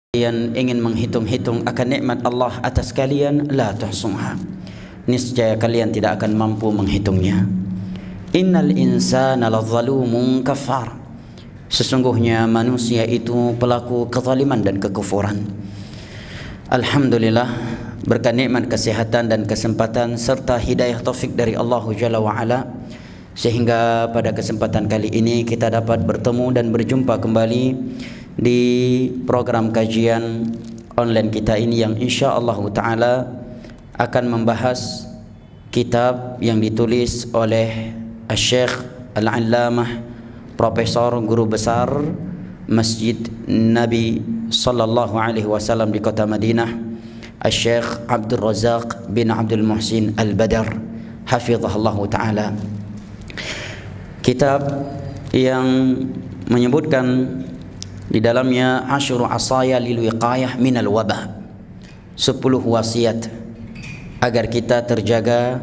Kalian ingin menghitung-hitung akan nikmat Allah atas kalian, la tuhsuha, niscaya kalian tidak akan mampu menghitungnya. Innal insana lazalumun kafar, sesungguhnya manusia itu pelaku kezaliman dan kekufuran. Alhamdulillah, berkat nikmat kesehatan dan kesempatan serta hidayah taufik dari Allah Jalla wa Ala, sehingga pada kesempatan kali ini kita dapat bertemu dan berjumpa kembali di program kajian online kita ini yang insya-Allah taala akan membahas kitab yang ditulis oleh Syekh Al-Allamah Profesor Guru Besar Masjid Nabi sallallahu alaihi wasallam di kota Madinah, Syekh Abdul Razak bin Abdul Muhsin Al-Badar hafizahullah taala. Kitab yang menyebutkan di dalamnya asyru asaya lil wiqayah minal wabah, 10 wasiat agar kita terjaga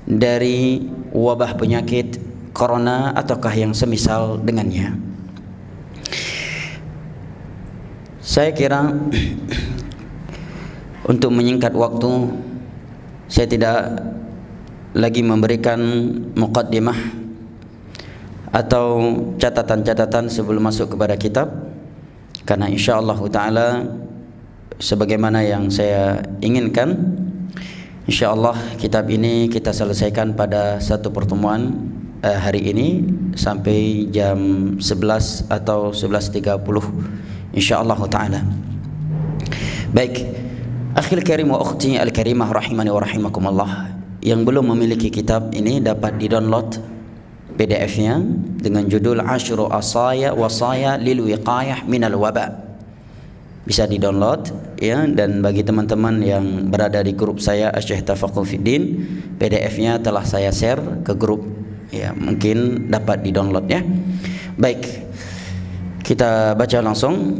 dari wabah penyakit corona ataukah yang semisal dengannya. Saya kira untuk menyingkat waktu, saya tidak lagi memberikan muqaddimah atau catatan-catatan sebelum masuk kepada kitab, karena insya-Allah taala sebagaimana yang saya inginkan, insya-Allah kitab ini kita selesaikan pada satu pertemuan hari ini sampai jam 11 atau 11.30 insya-Allah taala. Baik, akhil karim wa ukhti al-karimah rahimani wa rahimakumullah, yang belum memiliki kitab ini dapat di-download PDF-nya dengan judul Asyru Asaya Wasaya Lil Wiqayah Minal Waba. Bisa di-download ya, dan bagi teman-teman yang berada di grup saya Syekh Tafaqquh Fiddin, PDF-nya telah saya share ke grup ya, mungkin dapat di-download ya. Baik, kita baca langsung.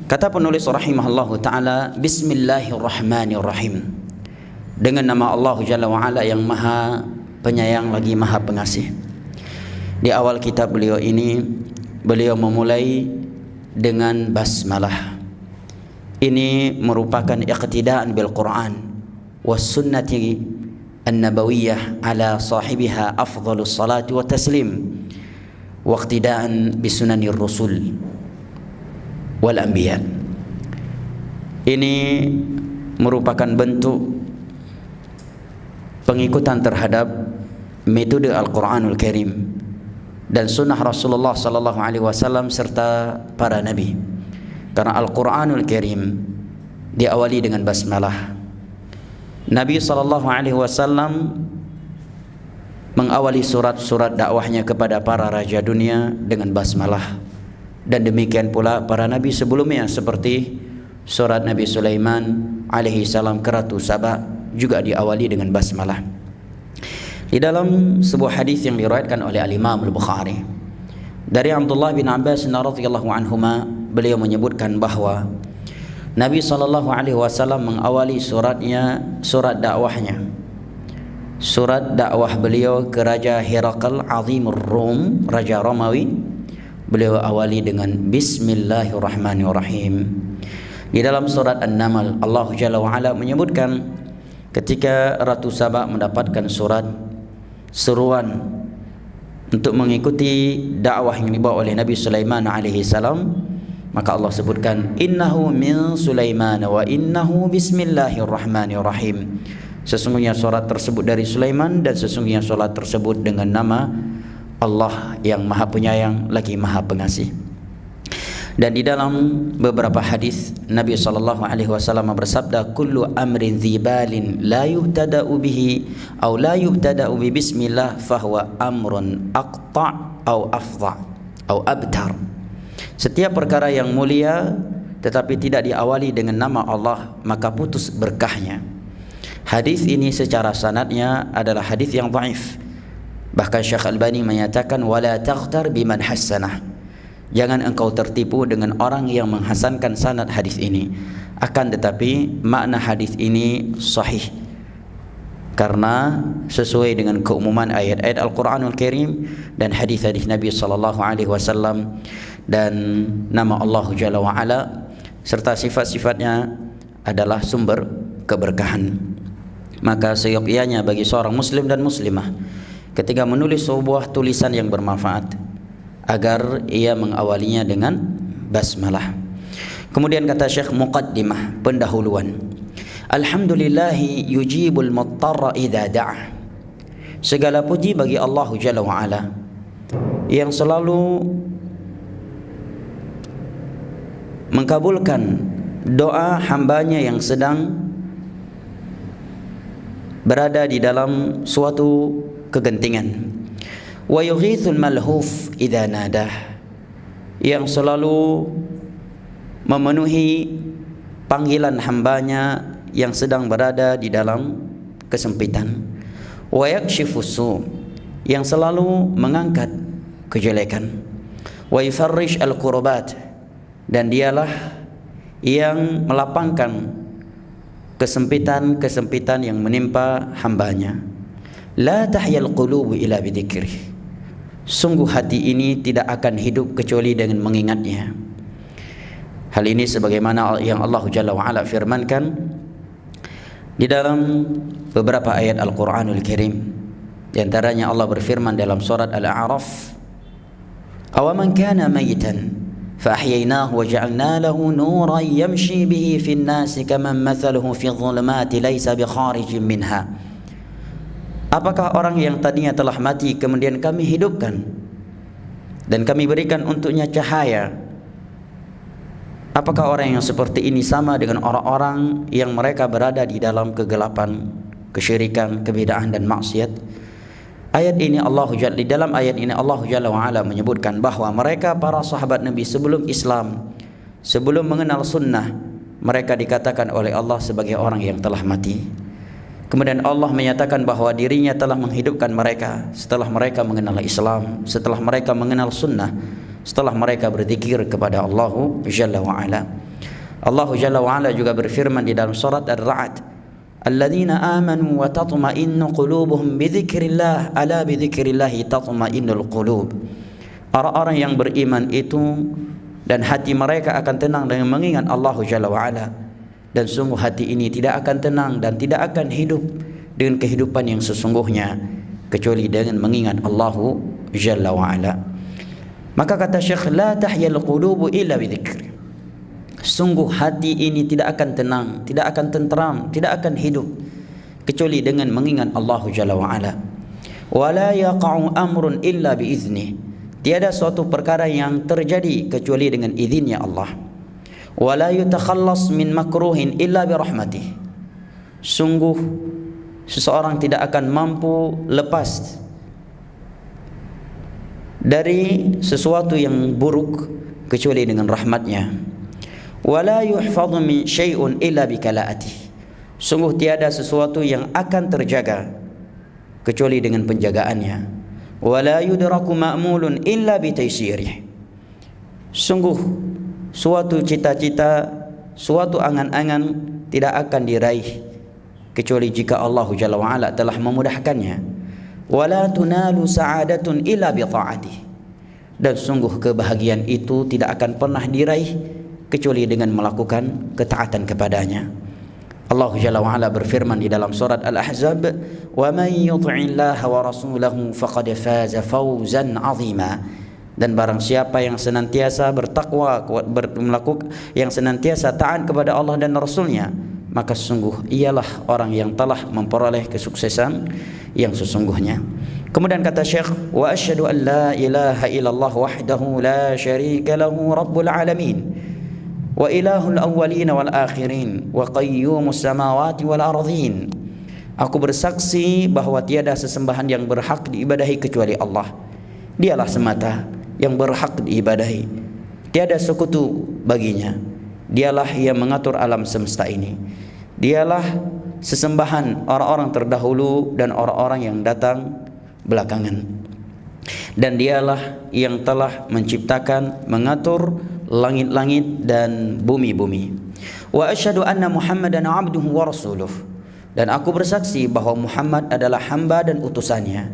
Kata penulis rahimahullahu taala, Bismillahirrahmanirrahim. Dengan nama Allah Jalla wa Ala yang Maha Penyayang lagi Maha Pengasih. Di awal kitab beliau ini, beliau memulai dengan basmalah. Ini merupakan iqtidaan bil Quran was sunnati an-nabawiyah ala sahibiha afdhalus salati wa taslim, wa iqtidaan bi sunanir rusul wal anbiya. Ini merupakan bentuk pengikutan terhadap metode Al-Quranul Karim dan sunnah Rasulullah sallallahu alaihi wasallam serta para nabi. Karena Al-Quranul Karim diawali dengan basmalah. Nabi sallallahu alaihi wasallam mengawali surat-surat dakwahnya kepada para raja dunia dengan basmalah. Dan demikian pula para nabi sebelumnya, seperti surat Nabi Sulaiman alaihi salam ke Ratu Saba juga diawali dengan basmalah. Di dalam sebuah hadis yang diriwayatkan oleh Al-Imam Al-Bukhari dari Abdullah bin Abbas radhiyallahu anhuma, beliau menyebutkan bahwa Nabi sallallahu alaihi wasallam mengawali suratnya, surat dakwahnya, surat dakwah beliau ke Raja Herakl Azimur Rum, Raja Romawi, beliau awali dengan Bismillahirrahmanirrahim. Di dalam surat An-Naml, Allah Jalla wa Ala menyebutkan ketika Ratu Saba mendapatkan surat seruan untuk mengikuti dakwah yang dibawa oleh Nabi Sulaiman alaihi salam, maka Allah sebutkan innahu min Sulaiman wa innahu bismillahirrahmanirrahim. Sesungguhnya surat tersebut dari Sulaiman dan sesungguhnya surat tersebut dengan nama Allah yang Maha Penyayang lagi Maha Pengasih. Dan di dalam beberapa hadis Nabi sallallahu alaihi wasallam bersabda, kullu amrin dzibalin la yubtada'u bihi aw la yubtada'u bi bismillah fahuwa amrun aqta' aw afdha' aw abtar. Setiap perkara yang mulia tetapi tidak diawali dengan nama Allah, maka putus berkahnya. Hadis ini secara sanadnya adalah hadis yang dhaif. Bahkan Syekh Albani menyatakan wala taghtar biman hassanah. Jangan engkau tertipu dengan orang yang menghasankan sanad hadis ini. Akan tetapi makna hadis ini sahih karena sesuai dengan keumuman ayat-ayat Al-Quranul Karim dan hadis-hadis Nabi sallallahu alaihi wasallam dan nama Allah Jalla wa Ala serta sifat-sifatnya adalah sumber keberkahan. Maka seyogyanya bagi seorang muslim dan muslimah ketika menulis sebuah tulisan yang bermanfaat agar ia mengawalinya dengan basmalah. Kemudian kata Syekh, muqaddimah, pendahuluan. Alhamdulillahi yujibul muttarra idza da'a. Segala puji bagi Allah Jalla wa Ala yang selalu mengkabulkan doa hambanya yang sedang berada di dalam suatu kegentingan. Wa yughithul malhuf idza nadah, yang selalu memenuhi panggilan hambanya yang sedang berada di dalam kesempitan. Wa yakshifus su, yang selalu mengangkat kejelekan. Wa yufarrish al-kurbat, dan dialah yang melapangkan kesempitan-kesempitan yang menimpa hambanya. La tahyal qulubu illa bidzikrih, sungguh hati ini tidak akan hidup kecuali dengan mengingatnya. Hal ini sebagaimana yang Allah Jalla wa Ala firmankan di dalam beberapa ayat Al-Quranul Karim. Di antaranya Allah berfirman dalam surat Al-A'raf, awaman kana mayitan فأحييناه وجعلنا له نورا يمشي به في الناس كمن مثله في الظلمات ليس بخارج منها. Apakah orang yang tadinya telah mati kemudian kami hidupkan dan kami berikan untuknya cahaya? Apakah orang yang seperti ini sama dengan orang-orang yang mereka berada di dalam kegelapan, kesyirikan, kebid'ahan dan maksiat? Di dalam ayat ini Allah Jalla wa Ala menyebutkan bahawa mereka para sahabat Nabi sebelum Islam, sebelum mengenal sunnah, mereka dikatakan oleh Allah sebagai orang yang telah mati. Kemudian Allah menyatakan bahawa dirinya telah menghidupkan mereka setelah mereka mengenal Islam, setelah mereka mengenal sunnah, setelah mereka berzikir kepada Allah Jalla wa Ala. Allah Jalla wa Ala juga berfirman di dalam surat Ar-Ra'd, alladzina amanu wa tatma'innu qulubuhum bidzikrillah ala bidzikrillah tatma'innul qulub. Orang-orang yang beriman itu dan hati mereka akan tenang dengan mengingat Allah Jalla wa Ala, dan sungguh hati ini tidak akan tenang dan tidak akan hidup dengan kehidupan yang sesungguhnya kecuali dengan mengingat Allah Jalla wa Ala. Maka kata Syekh, la tahyal qulubu illa bidzikr, sungguh hati ini tidak akan tenang, tidak akan tenteram, tidak akan hidup kecuali dengan mengingat Allah Jalla wa Ala. Wala yaqa'u amrun illa biiznih, tiada suatu perkara yang terjadi kecuali dengan izinnya Allah. Wala yutakhallas min makruhin illa birahmatih, sungguh seseorang tidak akan mampu lepas dari sesuatu yang buruk kecuali dengan rahmatnya. Wala yuhfadhu min syai'un illa bikala'atih, sungguh tiada sesuatu yang akan terjaga kecuali dengan penjagaannya. Wala yudraku ma'mulun illa bitaysirih, sungguh suatu cita-cita, suatu angan-angan tidak akan diraih kecuali jika Allah Jalla wa Ala telah memudahkannya. Wala tunalu sa'adatun illa bi ta'atih, dan sungguh kebahagiaan itu tidak akan pernah diraih kecuali dengan melakukan ketaatan kepadanya. Allah Jalla wa Ala berfirman di dalam surat Al-Ahzab, wa man yuti'illaha wa rasulahu faqad faza fawzan 'azima, dan barang siapa yang senantiasa bertakwa, yang senantiasa taat kepada Allah dan Rasulnya, maka sungguh ialah orang yang telah memperoleh kesuksesan yang sesungguhnya. Kemudian kata Syekh, wa asyhadu an la ilaha illallah wahdahu la syarika lahu rabbul alamin wa ilahul awwalin wal akhirin wa qayyumus samawati wal ardhin. Aku bersaksi bahawa tiada sesembahan yang berhak diibadahi kecuali Allah. Dialah semata yang berhak diibadahi, tiada sekutu baginya. Dialah yang mengatur alam semesta ini. Dialah sesembahan orang-orang terdahulu dan orang-orang yang datang belakangan. Dan dialah yang telah menciptakan, mengatur langit-langit dan bumi-bumi. Wa asyhadu anna Muhammadan 'abduhu wa rasuluh, dan aku bersaksi bahawa Muhammad adalah hamba dan utusannya.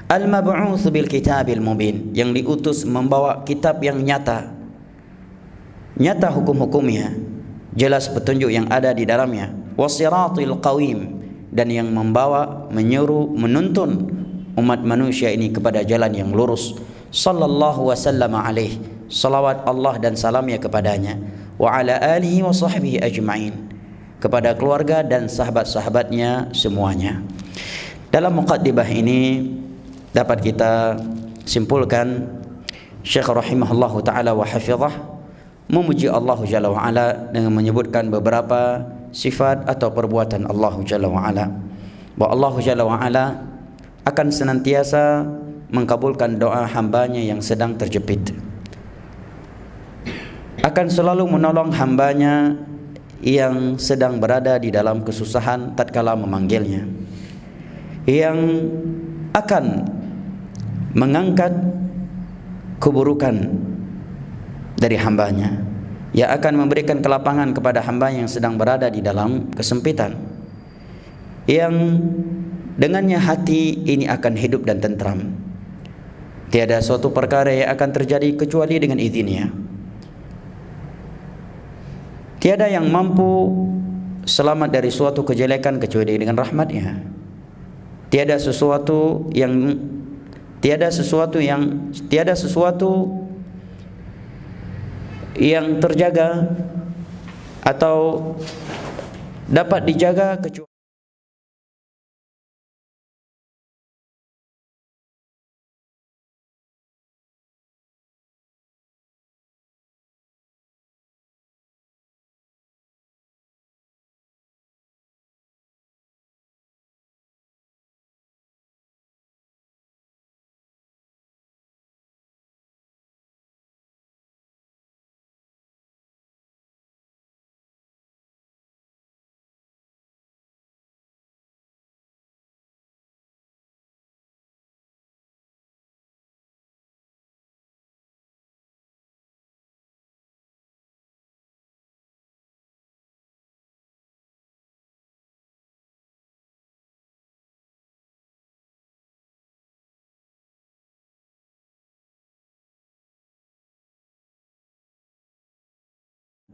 Al-mab'uts bil kitabil mubin, yang diutus membawa kitab yang nyata hukum-hukumnya. jelas petunjuk yang ada di dalamnya, wasiratil qawim, dan yang membawa, menyuruh, menuntun umat manusia ini kepada jalan yang lurus. Sallallahu wasallam alaih, salawat Allah dan salamnya kepadanya, wa ala alihi wa sahbihi ajma'in, kepada keluarga dan sahabat-sahabatnya semuanya. Dalam muqaddimah ini dapat kita simpulkan Syekh rahimahullahu ta'ala wa hafizah memuji Allah Jalla wa Ala dengan menyebutkan beberapa sifat atau perbuatan Allah Jalla wa Ala, bahwa Allah Jalla wa Ala akan senantiasa mengabulkan doa hambanya yang sedang terjepit, akan selalu menolong hambanya yang sedang berada di dalam kesusahan tatkala memanggilnya, yang akan mengangkat keburukan dari hambanya, yang akan memberikan kelapangan kepada hamba yang sedang berada di dalam kesempitan, yang dengannya hati ini akan hidup dan tentram. Tiada suatu perkara yang akan terjadi kecuali dengan izinnya. Tiada yang mampu selamat dari suatu kejelekan kecuali dengan rahmatnya. Tiada sesuatu yang terjaga atau dapat dijaga kecuali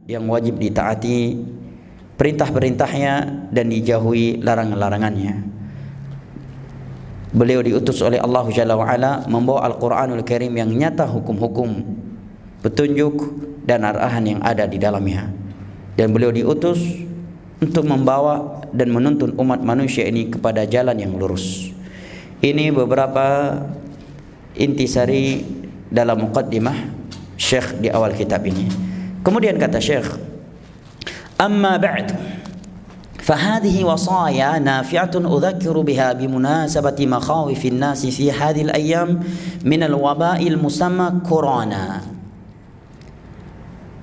yang wajib ditaati perintah-perintahnya dan dijauhi larangan-larangannya. Beliau diutus oleh Allah Jalla wa Ala membawa Al-Quranul Karim yang nyata hukum-hukum, petunjuk dan arahan yang ada di dalamnya. Dan beliau diutus untuk membawa dan menuntun umat manusia ini kepada jalan yang lurus. Ini beberapa intisari dalam muqaddimah Syekh di awal kitab ini. Kemudian kata Syekh, amma ba'd, fahadhihi wasaya nafi'atun udzakiru biha bimunasabati makhawifin nasi fi hadhil ayyam min al-waba'il musamma corona.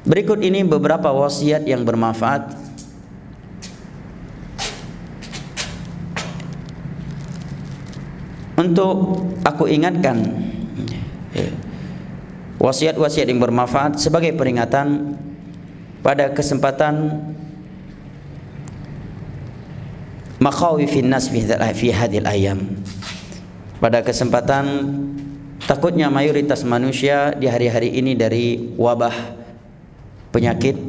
Berikut ini beberapa wasiat yang bermanfaat untuk aku ingatkan, wasiat-wasiat yang bermanfaat sebagai peringatan pada kesempatan makhawifin nas fi hadhil ayyam, pada kesempatan takutnya mayoritas manusia di hari-hari ini dari wabah penyakit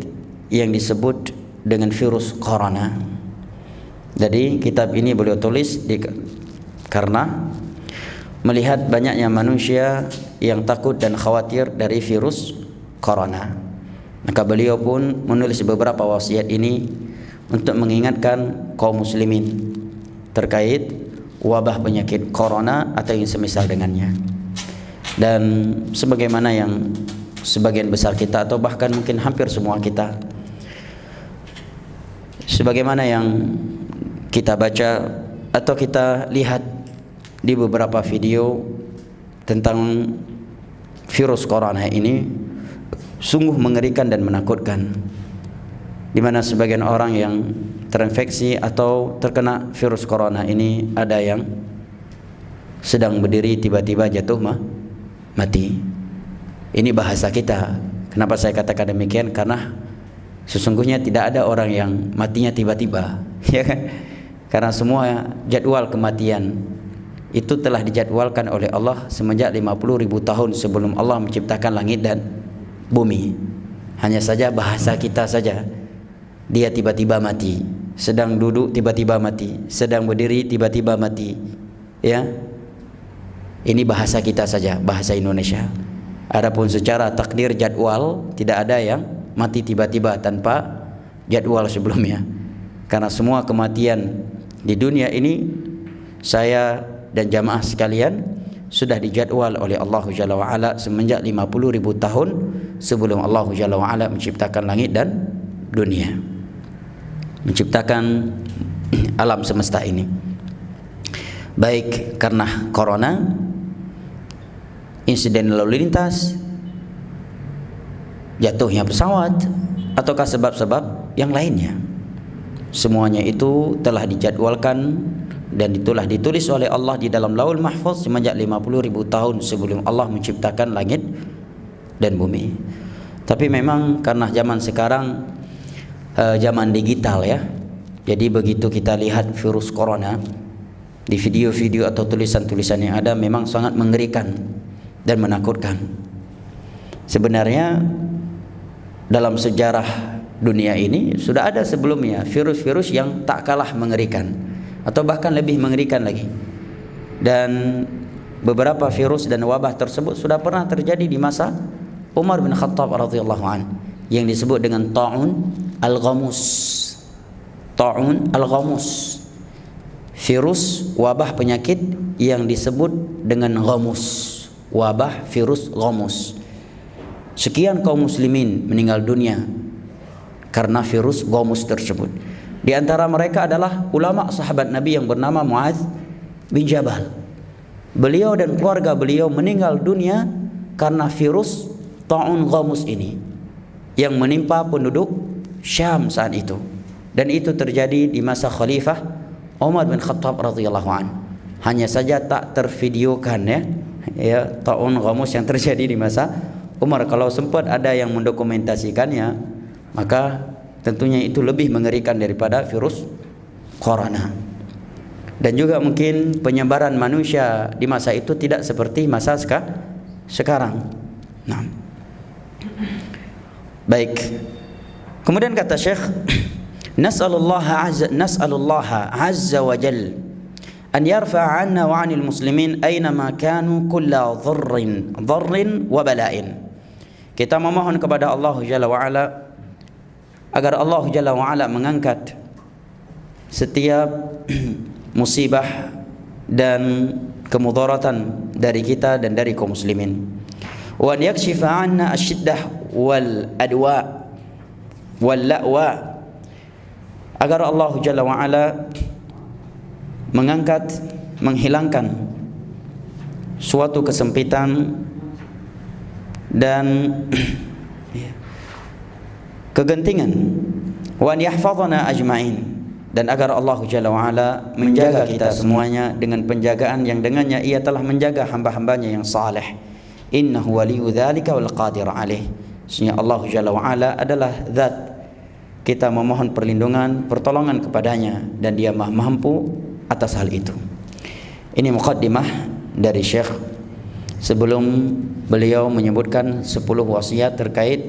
yang disebut dengan virus corona. Jadi kitab ini beliau tulis karena melihat banyaknya manusia yang takut dan khawatir dari virus corona. Maka beliau pun menulis beberapa wasiat ini untuk mengingatkan kaum muslimin terkait wabah penyakit corona atau yang semisal dengannya. Dan sebagaimana yang sebagian besar kita atau bahkan mungkin hampir semua kita, sebagaimana yang kita baca atau kita lihat di beberapa video tentang virus corona ini, sungguh mengerikan dan menakutkan, di mana sebagian orang yang terinfeksi atau terkena virus corona ini ada yang sedang berdiri tiba-tiba jatuh mati. Ini bahasa kita. Kenapa saya katakan demikian? Karena sesungguhnya tidak ada orang yang matinya tiba-tiba, ya kan? Karena semua jadwal kematian itu telah dijadwalkan oleh Allah semenjak 50.000 tahun sebelum Allah menciptakan langit dan bumi. Hanya saja bahasa kita saja dia tiba-tiba mati, sedang duduk tiba-tiba mati, sedang berdiri tiba-tiba mati. Ya, ini bahasa kita saja, bahasa Indonesia. Adapun secara takdir jadwal tidak ada yang mati tiba-tiba tanpa jadwal sebelumnya. Karena semua kematian di dunia ini, saya dan jamaah sekalian, sudah dijadwal oleh Allah Jalla wa'ala semenjak 50.000 tahun sebelum Allah Jalla wa'ala menciptakan langit dan dunia, menciptakan alam semesta ini. Baik karena corona, insiden lalu lintas, jatuhnya pesawat, ataukah sebab-sebab yang lainnya, semuanya itu telah dijadwalkan dan itulah ditulis oleh Allah di dalam Lauhul Mahfuz semenjak 50.000 tahun sebelum Allah menciptakan langit dan bumi. Tapi memang karena zaman sekarang zaman digital ya, jadi begitu kita lihat virus corona di video-video atau tulisan-tulisan yang ada, memang sangat mengerikan dan menakutkan. Sebenarnya dalam sejarah dunia ini sudah ada sebelumnya virus-virus yang tak kalah mengerikan atau bahkan lebih mengerikan lagi. Dan beberapa virus dan wabah tersebut sudah pernah terjadi di masa Umar bin Khattab radhiyallahu an, yang disebut dengan ta'un al-ghamus. Ta'un al-ghamus, virus wabah penyakit yang disebut dengan ghamus, wabah virus ghamus. Sekian kaum muslimin meninggal dunia karena virus ghamus tersebut. Di antara mereka adalah ulama sahabat Nabi yang bernama Muadz bin Jabal. Beliau dan keluarga beliau meninggal dunia karena virus ta'un ghamus ini yang menimpa penduduk Syam saat itu. Dan itu terjadi di masa Khalifah Umar bin Khattab radhiyallahu an. Hanya saja tak tervideokan ya ta'un ghamus yang terjadi di masa Umar. Kalau sempat ada yang mendokumentasikannya, maka tentunya itu lebih mengerikan daripada virus corona. Dan juga mungkin penyebaran manusia di masa itu tidak seperti masa sekarang. Nah, baik. Kemudian kata Syekh, nas'alullaha azza wa jalla an yarfa'a 'anna wa 'anil muslimin aynama kanu kulla dharrin wa bala'in. Kita memohon kepada Allah Jalla wa Ala agar Allah Jalla wa Ala mengangkat setiap musibah dan kemudaratan dari kita dan dari kaum muslimin. Wa yakshifa 'anna asyiddah wal adwa wal la'wa, agar Allah Jalla wa Ala mengangkat, menghilangkan suatu kesempitan dan kegentingan, wa an yahfazana ajma'in, dan agar Allah Jalla wa Ala menjaga kita semuanya dengan penjagaan yang dengannya ia telah menjaga hamba-hambanya yang saleh. Innahu waliyyu dzalika wal qadir alaih. Sesungguhnya Allah Jalla wa Ala adalah zat, kita memohon perlindungan, pertolongan kepadanya, dan dia maha mampu atas hal itu. Ini muqaddimah dari Syekh sebelum beliau menyebutkan 10 wasiat terkait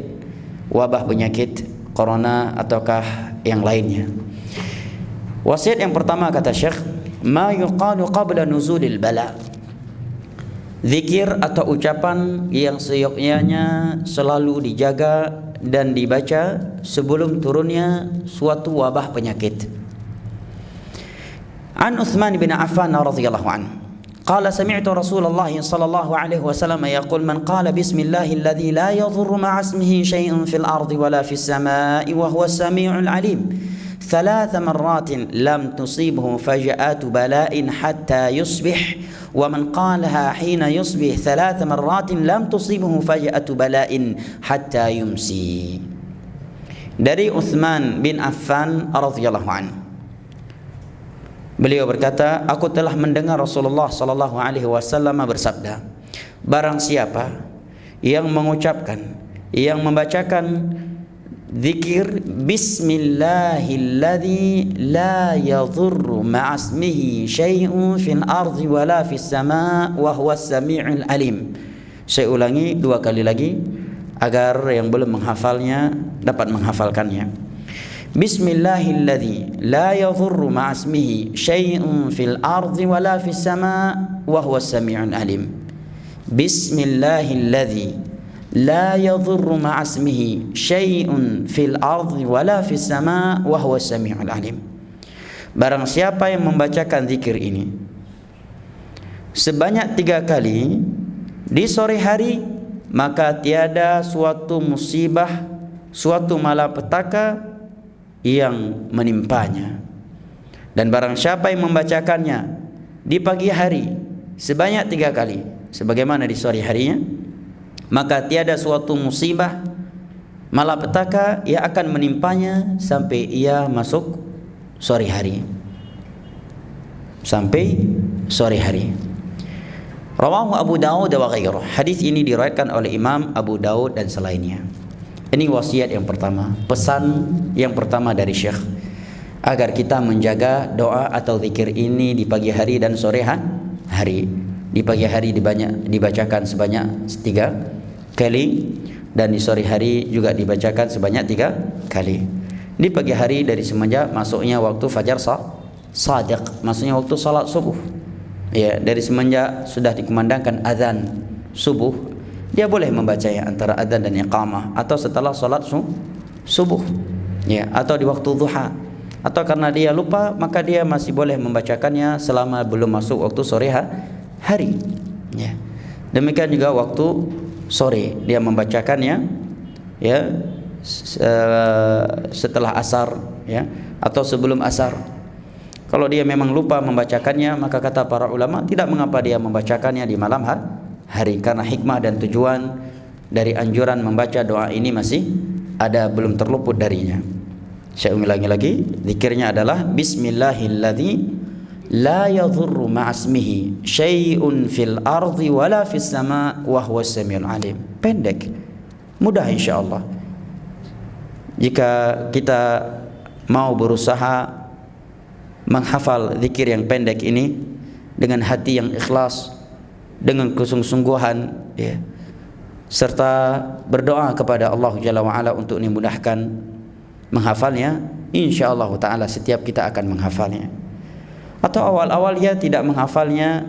wabah penyakit corona ataukah yang lainnya. Wasiat yang pertama kata Syekh, ma yuqalu qabla nuzulil bala. Zikir atau ucapan yang seyogyanya selalu dijaga dan dibaca sebelum turunnya suatu wabah penyakit. An Utsman bin Affan radhiyallahu anhu qala sami'tu Rasulullah sallallahu alaihi wasallam yaqul man qala bismillahi alladhi la yadhurru ma'a ismihi shay'un fil ardi wala fis samaa'i wa huwa as-sami'ul 'alim 3 مرات لم تصيبه فجأة بلاء حتى يصبح ومن قالها حين يصبح 3 مرات لم تصيبه فجأة بلاء حتى يمسي. Dari Utsman bin Affan radhiyallahu anhu, beliau berkata, aku telah mendengar Rasulullah sallallahu alaihi wasallam bersabda, barang siapa yang mengucapkan, yang membacakan zikir bismillahilladzi la yadhurru ma'asmihi syai'un fil ardi wala fis sama' wa huwas sami'ul alim. Saya ulangi 2 kali lagi agar yang belum menghafalnya dapat menghafalkannya. Bismillahilladzi la yadhurru ma'asmihi syai'un fil ardi wala fis sama' wa huwas sami'ul alim. Bismillahilladzi la yadhurru ma'asmihi syai'un fil ardi wala fis sama' wa huwas sami'ul alim. Barang siapa yang membacakan zikir ini sebanyak 3 kali di sore hari, maka tiada suatu musibah, suatu malapetaka yang menimpanya. Dan barang siapa yang membacakannya di pagi hari sebanyak 3 kali sebagaimana di sore harinya, maka tiada suatu musibah, malapetaka yang akan menimpanya sampai ia masuk sore hari. Sampai sore hari. Rawahu Abu Daud wa ghairuh. Hadis ini diriwayatkan oleh Imam Abu Daud dan selainnya. Ini wasiat yang pertama, pesan yang pertama dari Syekh, agar kita menjaga doa atau zikir ini di pagi hari dan sore hari. Di pagi hari dibacakan sebanyak 3 kali, dan di sore hari juga dibacakan sebanyak 3 kali. Di pagi hari dari semenjak masuknya waktu fajar shadiq, maksudnya waktu salat subuh. Ya, dari semenjak sudah dikumandangkan azan subuh, dia boleh membacanya antara azan dan iqamah, atau setelah salat subuh, ya, atau di waktu duha, atau karena dia lupa maka dia masih boleh membacakannya selama belum masuk waktu sore hari. Ya. Demikian juga waktu sore dia membacakannya, ya, setelah asar, ya, atau sebelum asar. Kalau dia memang lupa membacakannya, maka kata para ulama tidak mengapa dia membacakannya di malam hari, karena hikmah dan tujuan dari anjuran membaca doa ini masih ada, belum terluput darinya. Saya ulangi lagi, zikirnya adalah Bismillahilladzi la yadhurru ma'asmihi syai'un fil ardi wala fis sama' wa huwas samiul alim. Pendek, mudah insyaallah. Jika kita mau berusaha menghafal zikir yang pendek ini dengan hati yang ikhlas, dengan kesungguhan, ya, serta berdoa kepada Allah Jalla wa Ala untuk dimudahkan menghafalnya, insyaallah taala setiap kita akan menghafalnya. Atau awal-awal dia tidak menghafalnya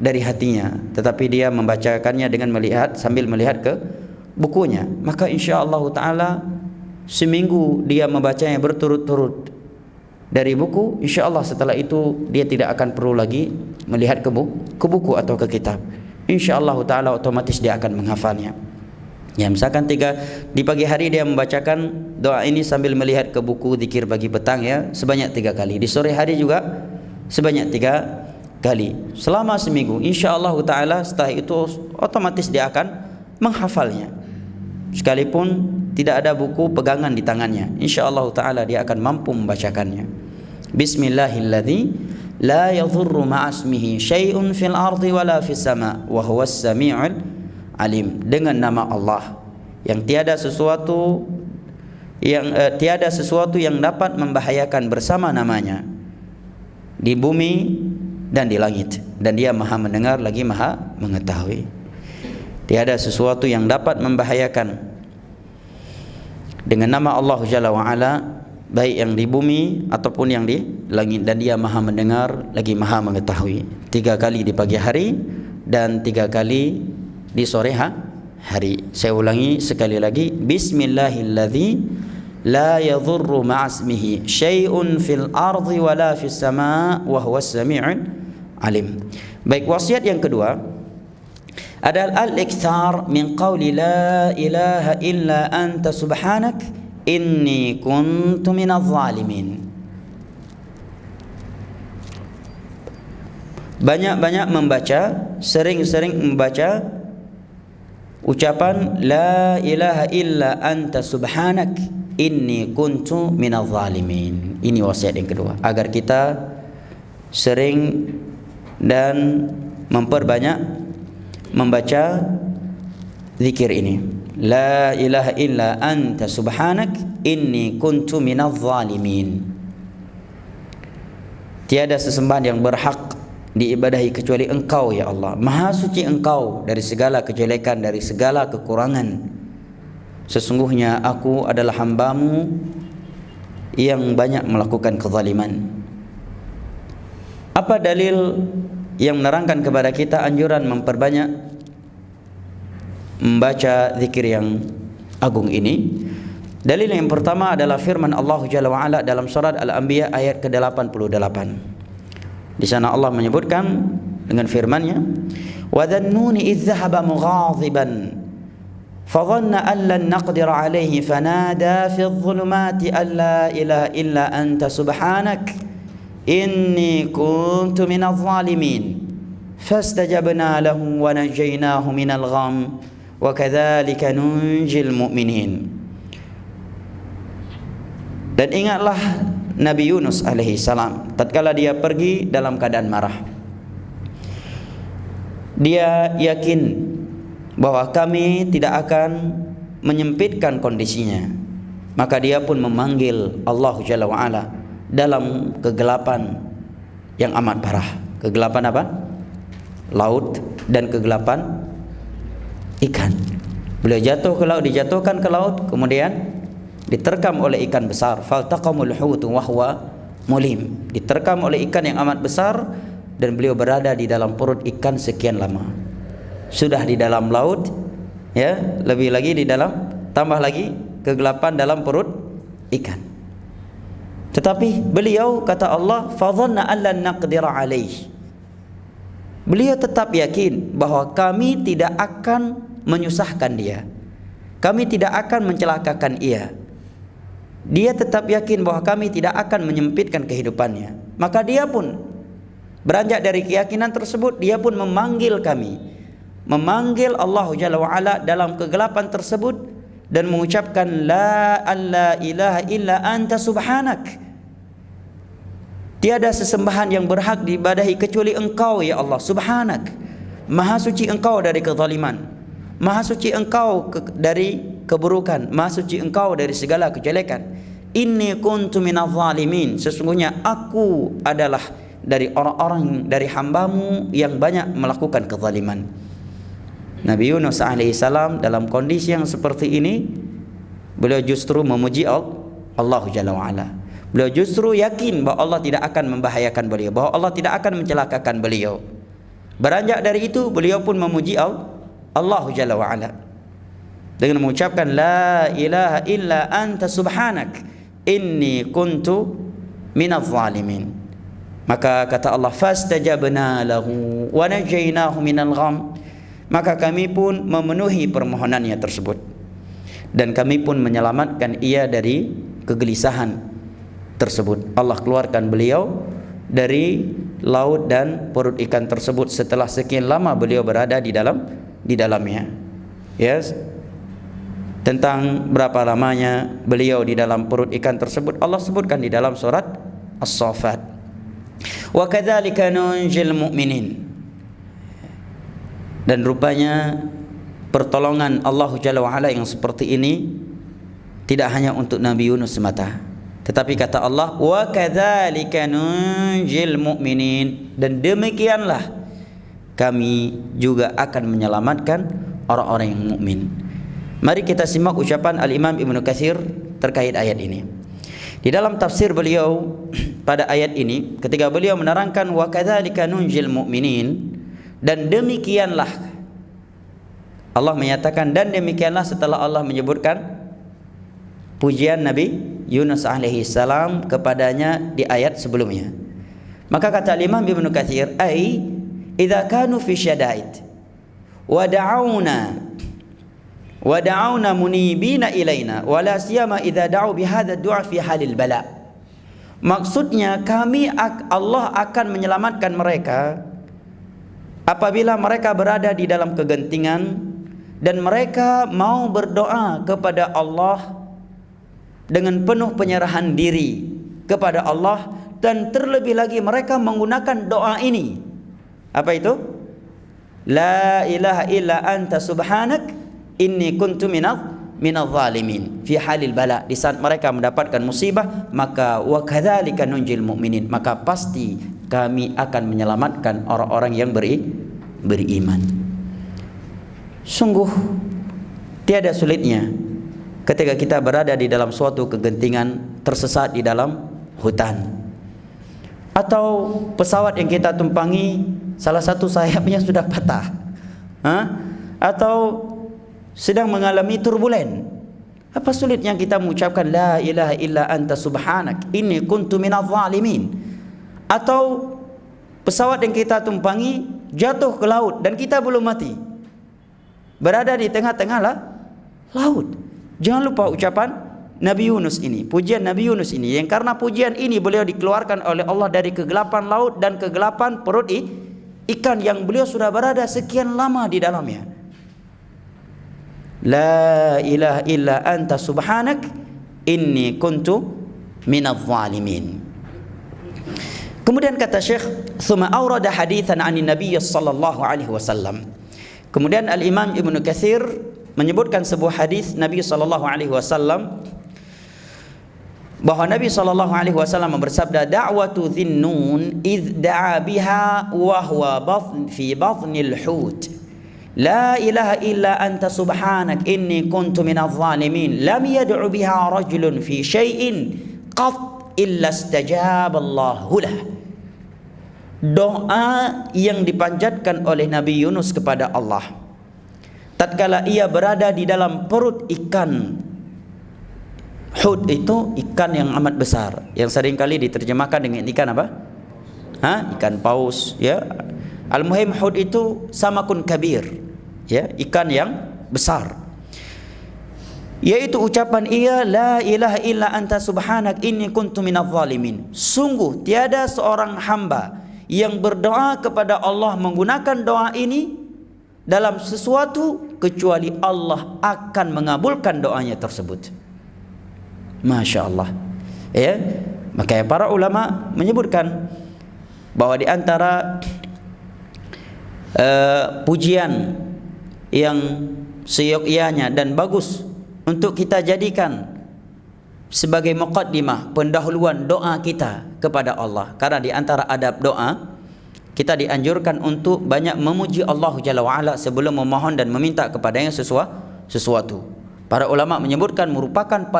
dari hatinya, tetapi dia membacakannya dengan sambil melihat ke bukunya, maka insyaallah taala seminggu dia membacanya berturut-turut dari buku, insyaallah setelah itu dia tidak akan perlu lagi melihat ke buku atau ke kitab. Insyaallah taala otomatis dia akan menghafalnya. Ya, misalkan di pagi hari dia membacakan doa ini sambil melihat ke buku zikir pagi petang, ya, sebanyak 3 kali. Di sore hari juga sebanyak 3 kali. Selama seminggu, insyaallah taala setelah itu otomatis dia akan menghafalnya. Sekalipun tidak ada buku pegangan di tangannya, insyaallah taala dia akan mampu membacakannya. Bismillahilladzi la yadhurru ma'asmihi syai'un fil ardi wala fis sama' wa huwas sami'ul alim. Dengan nama Allah yang tiada sesuatu yang dapat membahayakan bersama namanya di bumi dan di langit, dan dia maha mendengar lagi maha mengetahui. Tiada sesuatu yang dapat membahayakan dengan nama Allah Jalla wa Ala, baik yang di bumi ataupun yang di langit, dan dia maha mendengar lagi maha mengetahui. 3 kali di pagi hari dan 3 kali di sore hari. Saya ulangi sekali lagi, Bismillahilladzi la yadhurru ma'asmihi syai'un fil ardi wala fis sama' wa huwas sami'ul alim. Baik, wasiat yang kedua adalah al-ikthar min qawli la ilaha illa anta subhanak inni kuntu minadh zalimin. Banyak-banyak membaca, sering-sering membaca ucapan la ilaha illa anta subhanak inni kuntu minadh zalimin. Ini wasiat yang kedua, agar kita sering dan memperbanyak membaca zikir ini. La ilaha illa anta subhanak inni kuntu minadh zalimin. Tiada sesembahan yang berhak diibadahi kecuali Engkau, ya Allah. Maha suci Engkau dari segala kejelekan, dari segala kekurangan. Sesungguhnya aku adalah hamba-Mu yang banyak melakukan kezaliman. Apa dalil yang menerangkan kepada kita anjuran memperbanyak membaca zikir yang agung ini? Dalil yang pertama adalah firman Allah Jalla wa Ala dalam surat Al-Anbiya ayat ke-88. Di sana Allah menyebutkan dengan firman-Nya, "Wa dhannuni idh dhahaba mughadiban فظن أن لن نقدر عليه فنادى في الظلمات أن لا إله إلا أنت سبحانك إني كنت من الظالمين فاستجبنا له ونجيناه من الغم وكذلك ننجي المؤمنين." Dan ingatlah Nabi Yunus alaihi salam tatkala dia pergi dalam keadaan marah. Dia yakin bahwa kami tidak akan menyempitkan kondisinya, maka dia pun memanggil Allah Jalla wa Ala dalam kegelapan yang amat parah. Kegelapan apa? Laut dan kegelapan ikan. Beliau jatuh ke laut, dijatuhkan ke laut, kemudian diterkam oleh ikan besar. Faltaqamul hutu wa huwa mulim. Diterkam oleh ikan yang amat besar dan beliau berada di dalam perut ikan sekian lama. Sudah di dalam laut, ya, lebih lagi di dalam, tambah lagi kegelapan dalam perut ikan. Tetapi beliau, kata Allah, fadhanna allan naqdira alaih. Beliau tetap yakin bahwa kami tidak akan menyusahkan dia, kami tidak akan mencelakakan ia. Dia tetap yakin bahwa kami tidak akan menyempitkan kehidupannya. Maka dia pun beranjak dari keyakinan tersebut, dia pun memanggil kami, memanggil Allah Jalla wa Ala dalam kegelapan tersebut dan mengucapkan la ilaha illa anta subhanak. Tiada sesembahan yang berhak diibadahi kecuali Engkau ya Allah, subhanak. Maha suci Engkau dari kezaliman, maha suci Engkau dari keburukan, maha suci Engkau dari segala kejelekan. Inni kuntu minadh zalimin, sesungguhnya aku adalah dari orang-orang, dari hambamu yang banyak melakukan kezaliman. Nabi Yunus alaihissalam dalam kondisi yang seperti ini, beliau justru memuji Allah Jalla wa Ala. Beliau justru yakin bahwa Allah tidak akan membahayakan beliau, bahwa Allah tidak akan mencelakakan beliau. Beranjak dari itu, beliau pun memuji Allah Jalla wa Ala dengan mengucapkan la ilaha illa anta subhanak inni kuntu minadh zalimin. Maka kata Allah, fastajabna lahu wa najainahu minal gham. Maka kami pun memenuhi permohonannya tersebut dan kami pun menyelamatkan ia dari kegelisahan tersebut. Allah keluarkan beliau dari laut dan perut ikan tersebut setelah sekian lama beliau berada di dalamnya. Yes. Tentang berapa lamanya beliau di dalam perut ikan tersebut Allah sebutkan di dalam surat As-Saffat. Wa kadzalika nunjil mu'minin. Dan rupanya pertolongan Allah Jalla wa Ala yang seperti ini tidak hanya untuk Nabi Yunus semata, tetapi kata Allah, wa kadzalika nunjil mu'minin, dan demikianlah kami juga akan menyelamatkan orang-orang yang mukmin. Mari kita simak ucapan Al-Imam Ibnu Katsir terkait ayat ini. Di dalam tafsir beliau pada ayat ini, ketika beliau menerangkan wa kadzalika nunjil mu'minin, dan demikianlah, Allah menyatakan dan demikianlah setelah Allah menyebutkan pujian Nabi Yunus alaihi salam kepadanya di ayat sebelumnya. Maka kata Imam Ibnu Katsir, ai idza kanu fi syadaid wa da'auna munibina ilaina wa la siyama idza da'u bi hadha ad-du'a fi halil bala. Maksudnya Allah akan menyelamatkan mereka apabila mereka berada di dalam kegentingan dan mereka mau berdoa kepada Allah dengan penuh penyerahan diri kepada Allah, dan terlebih lagi mereka menggunakan doa ini. Apa itu? La ilaha illa anta subhanak inni kuntu minadh zalimin fi halil bala. Di saat mereka mendapatkan musibah, maka wa kadzalika nunjil mu'minin, maka pasti kami akan menyelamatkan orang-orang yang beriman. Sungguh tiada sulitnya ketika kita berada di dalam suatu kegentingan, tersesat di dalam hutan. Atau pesawat yang kita tumpangi salah satu sayapnya sudah patah, atau sedang mengalami turbulen. Apa sulitnya kita mengucapkan la ilaha illa anta subhanak inni kuntu minadh dhalimin? Atau pesawat yang kita tumpangi jatuh ke laut dan kita belum mati, berada di tengah-tengah laut. Jangan lupa ucapan Nabi Yunus ini, pujian Nabi Yunus ini, yang karena pujian ini beliau dikeluarkan oleh Allah dari kegelapan laut dan kegelapan perut ikan yang beliau sudah berada sekian lama di dalamnya. La ilaha illa anta subhanak inni kuntu minadh dhalimin. Kemudian kata Syekh, "Tsumma awrada haditsan 'anin Nabiy sallallahu alaihi wasallam." Kemudian Al-Imam Ibnu Katsir menyebutkan sebuah hadis Nabi sallallahu alaihi wasallam, bahwa Nabi sallallahu alaihi wasallam bersabda, "Da'watu Dhinnun idz da'a biha wa huwa fi batnil hut. La ilaha illa anta subhanak inni kuntu minadh dhalimin. Lam yad'u biha rajulun fi syai'in qat illa istajaba Allahu lah." Doa yang dipanjatkan oleh Nabi Yunus kepada Allah tatkala ia berada di dalam perut ikan. Hud itu ikan yang amat besar, yang seringkali diterjemahkan dengan ikan apa? Ikan paus, ya. Al-muhim hud itu samakun kabir, ya, ikan yang besar. Yaitu ucapan ia, la ilaha illa anta subhanak inni kuntu minadh dhalimin. Sungguh tiada seorang hamba yang berdoa kepada Allah menggunakan doa ini dalam sesuatu kecuali Allah akan mengabulkan doanya tersebut. Masya Allah, ya. Makanya para ulama menyebutkan bahwa di antara pujian yang seyogyanya dan bagus untuk kita jadikan sebagai muqaddimah, pendahuluan doa kita kepada Allah, karena di antara adab doa kita dianjurkan untuk banyak memuji Allah Jalla wa'ala sebelum memohon dan meminta kepadanya sesuatu. Para ulama menyebutkan merupakan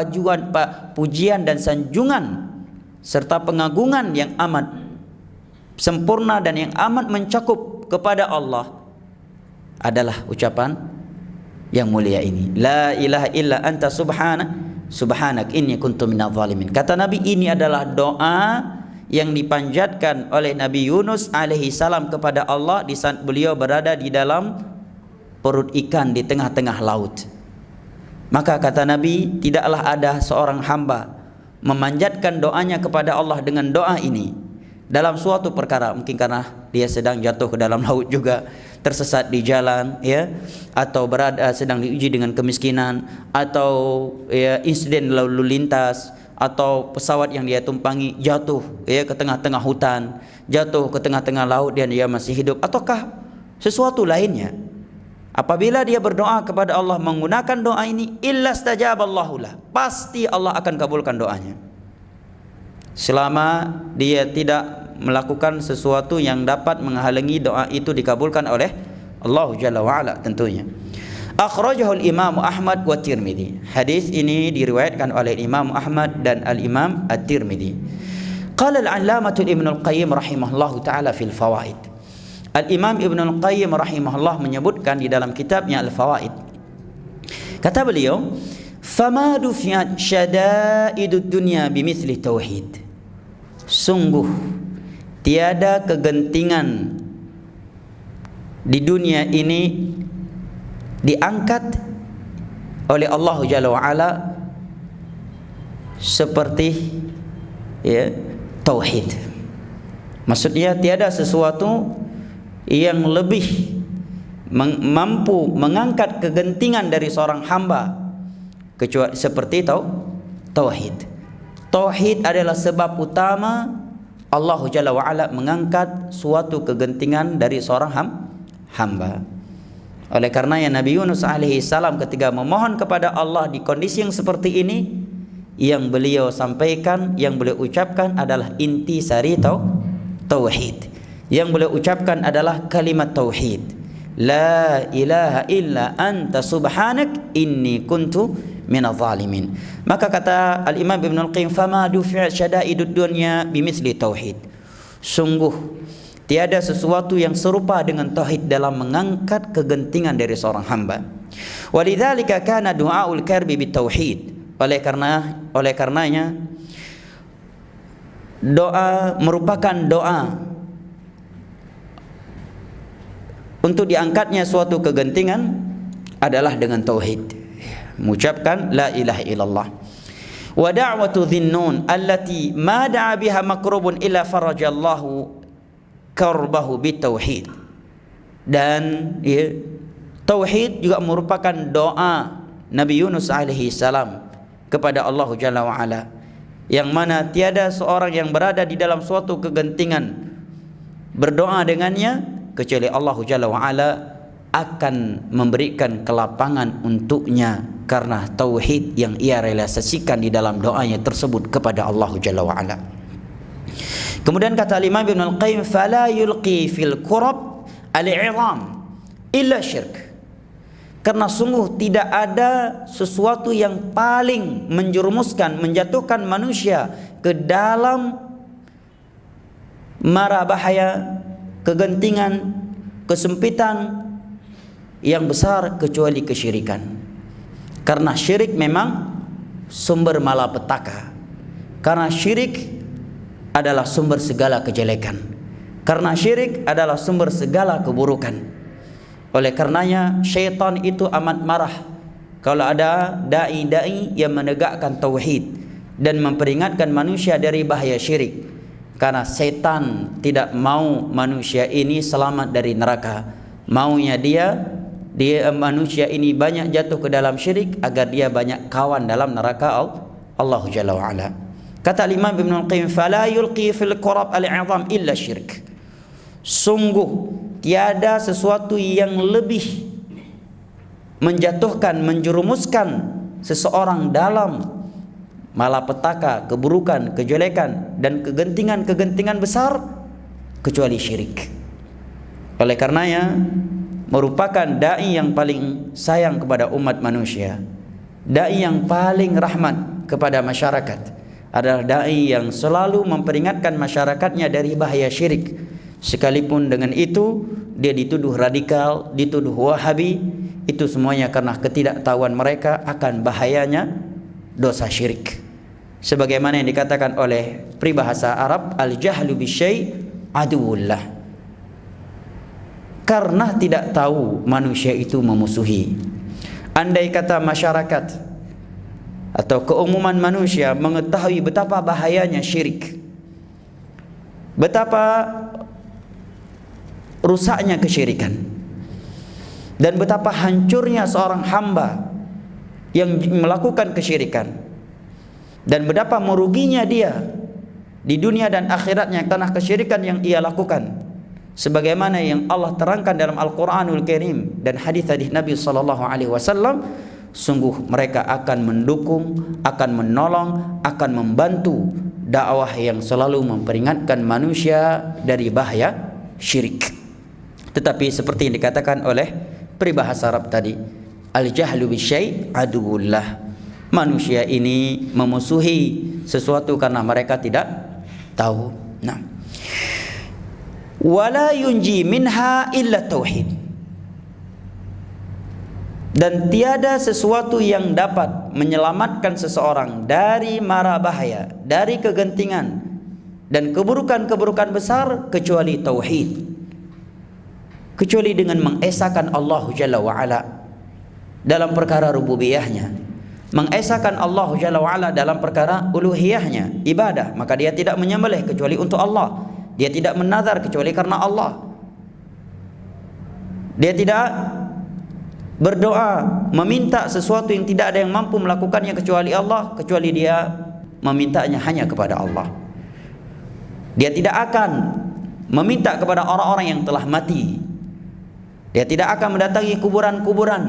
pujian dan sanjungan serta pengagungan yang amat sempurna dan yang amat mencakup kepada Allah adalah ucapan yang mulia ini, la ilaha illa anta subhanak inni kuntu minadh dhalimin. Kata Nabi, ini adalah doa yang dipanjatkan oleh Nabi Yunus alaihi salam kepada Allah di saat beliau berada di dalam perut ikan di tengah-tengah laut. Maka kata Nabi, tidaklah ada seorang hamba memanjatkan doanya kepada Allah dengan doa ini dalam suatu perkara, mungkin karena dia sedang jatuh ke dalam laut juga, tersesat di jalan, ya, atau berada sedang diuji dengan kemiskinan, atau ya, insiden lalu lintas, atau pesawat yang dia tumpangi jatuh, ya, ke tengah-tengah hutan, jatuh ke tengah-tengah laut dan dia masih hidup, ataukah sesuatu lainnya. Apabila dia berdoa kepada Allah menggunakan doa ini, illa stajaballahu lah, pasti Allah akan kabulkan doanya. Selama dia tidak melakukan sesuatu yang dapat menghalangi doa itu dikabulkan oleh Allah Jalla wa'ala tentunya. Akhrajahu al-Imam Ahmad wa Tirmidzi. Hadis ini diriwayatkan oleh Imam Ahmad dan al-Imam At-Tirmidzi. Qala al-'Allamah Ibnu al-Qayyim rahimahullahu taala fil Fawaid. Al-Imam Ibnu al-Qayyim rahimahullah menyebutkan di dalam kitabnya Al-Fawaid. Kata beliau, "Fama dufiyat syada'idud dunya bimithli tauhid." Sungguh tiada kegentingan di dunia ini diangkat oleh Allah Jalla wa'ala seperti, ya, tauhid. Maksudnya tiada sesuatu yang lebih mampu mengangkat kegentingan dari seorang hamba kecuali seperti tauhid. Tauhid adalah sebab utama Allah Jalla wa'ala mengangkat suatu kegentingan dari seorang hamba. Oleh karenanya Nabi Yunus alaihi salam ketika memohon kepada Allah di kondisi yang seperti ini, yang beliau sampaikan, yang beliau ucapkan adalah inti sari tauhid. Yang beliau ucapkan adalah kalimat tauhid, la ilaha illa anta subhanak inni kuntu minadh dhalimin. Maka kata Al-Imam Ibn Al-Qayyim, fama dufi'a syada'idud dunya bimithli tauhid. Sungguh tiada sesuatu yang serupa dengan tauhid dalam mengangkat kegentingan dari seorang hamba. Walidzalika kana du'aul karbi bitauhid. Oleh karenanya doa merupakan doa untuk diangkatnya suatu kegentingan adalah dengan tauhid, mengucapkan la ilaha illallah. Wa da'watu dhinnun allati ma da'a biha makrubun illa farajallahu karbahu bitauhid. Dan tauhid juga merupakan doa Nabi Yunus alaihi salam kepada Allah Jalla wa Ala, yang mana tiada seorang yang berada di dalam suatu kegentingan berdoa dengannya kecuali Allah Jalla wa Ala akan memberikan kelapangan untuknya karena tauhid yang ia realisasikan di dalam doanya tersebut kepada Allah Jalla wa Ala. Kemudian kata Imam Ibn Al-Qayyim, fala yulqi fil kurab al-'idham illa syirk. Karena sungguh tidak ada sesuatu yang paling menjerumuskan, menjatuhkan manusia ke dalam mara bahaya, kegentingan, kesempitan yang besar kecuali kesyirikan. Karena syirik memang sumber malapetaka. Karena syirik adalah sumber segala kejelekan. Karena syirik adalah sumber segala keburukan. Oleh karenanya syaitan itu amat marah kalau ada dai-dai yang menegakkan tauhid dan memperingatkan manusia dari bahaya syirik. Karena setan tidak mau manusia ini selamat dari neraka. Maunya dia manusia ini banyak jatuh ke dalam syirik agar dia banyak kawan dalam neraka Allah Jalla wa Ala. Kata Imam Ibn Al-Qayyim, fala yulqi fil qurab al-'idham illa syirk. Sungguh tiada sesuatu yang lebih menjatuhkan, menjerumuskan seseorang dalam malapetaka, keburukan, kejelekan dan kegentingan-kegentingan besar kecuali syirik. Oleh karenanya merupakan dai yang paling sayang kepada umat manusia, dai yang paling rahmat kepada masyarakat adalah dai yang selalu memperingatkan masyarakatnya dari bahaya syirik. Sekalipun dengan itu dia dituduh radikal, dituduh wahabi, itu semuanya karena ketidaktahuan mereka akan bahayanya dosa syirik. Sebagaimana yang dikatakan oleh peribahasa Arab, al-jahlu bisyai' aduwullah. Karena tidak tahu manusia itu memusuhi. Andai kata masyarakat atau keumuman manusia mengetahui betapa bahayanya syirik, betapa rusaknya kesyirikan, dan betapa hancurnya seorang hamba yang melakukan kesyirikan, dan betapa meruginya dia di dunia dan akhiratnya karena kesyirikan yang ia lakukan, sebagaimana yang Allah terangkan dalam Al-Quranul Karim dan hadis-hadis Nabi SAW, sungguh mereka akan mendukung, akan menolong, akan membantu dakwah yang selalu memperingatkan manusia dari bahaya syirik. Tetapi seperti yang dikatakan oleh peribahasa Arab tadi, al-jahlu bisyai' aduwullah. Manusia ini memusuhi sesuatu karena mereka tidak tahu. Nah, wala yunji minha illa tauhid. Dan tiada sesuatu yang dapat menyelamatkan seseorang dari mara bahaya, dari kegentingan dan keburukan-keburukan besar kecuali tauhid. Kecuali dengan mengesahkan Allah Jalla wa Ala dalam perkara rububiyahnya, mengesahkan Allah Jalla wa Ala dalam perkara uluhiyahnya, ibadah, maka dia tidak menyembelih kecuali untuk Allah, dia tidak menazar kecuali karena Allah, dia tidak berdoa meminta sesuatu yang tidak ada yang mampu melakukannya kecuali Allah, kecuali dia memintanya hanya kepada Allah. Dia tidak akan meminta kepada orang-orang yang telah mati. Dia tidak akan mendatangi kuburan-kuburan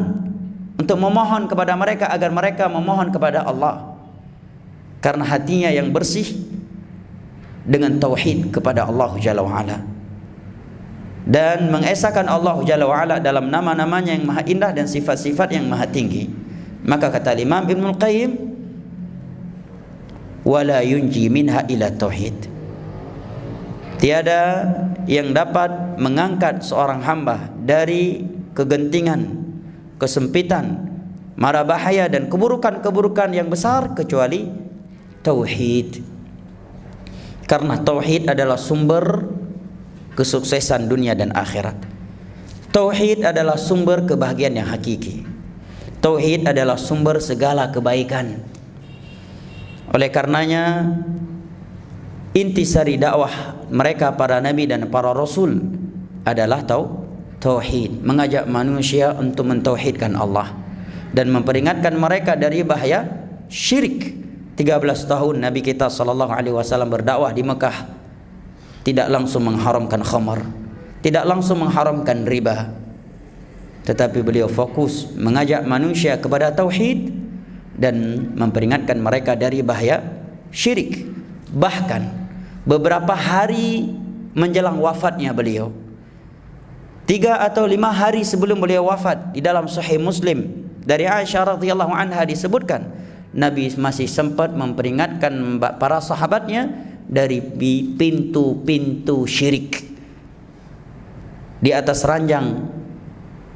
untuk memohon kepada mereka agar mereka memohon kepada Allah, karena hatinya yang bersih dengan tauhid kepada Allah Jalla wa Ala, dan mengesahkan Allah Jalla wa Ala dalam nama-namanya yang maha indah dan sifat-sifat yang maha tinggi. Maka kata Imam Ibnul Qayyim, wala yunji minha ila tauhid. Tiada yang dapat mengangkat seorang hamba dari kegentingan, kesempitan, mara bahaya dan keburukan-keburukan yang besar kecuali tauhid. Karena tauhid adalah sumber kesuksesan dunia dan akhirat. Tauhid adalah sumber kebahagiaan yang hakiki. Tauhid adalah sumber segala kebaikan. Oleh karenanya, intisari dakwah mereka para nabi dan para rasul adalah tauhid, mengajak manusia untuk mentauhidkan Allah dan memperingatkan mereka dari bahaya syirik. 13 tahun Nabi kita sallallahu alaihi wasallam berdakwah di Mekah, tidak langsung mengharamkan khamar, tidak langsung mengharamkan riba, tetapi beliau fokus mengajak manusia kepada tauhid dan memperingatkan mereka dari bahaya syirik. Bahkan beberapa hari menjelang wafatnya beliau, 3 atau 5 hari sebelum beliau wafat, di dalam Sahih Muslim dari Aisyah radhiyallahu anha disebutkan, Nabi masih sempat memperingatkan para sahabatnya dari pintu-pintu syirik. Di atas ranjang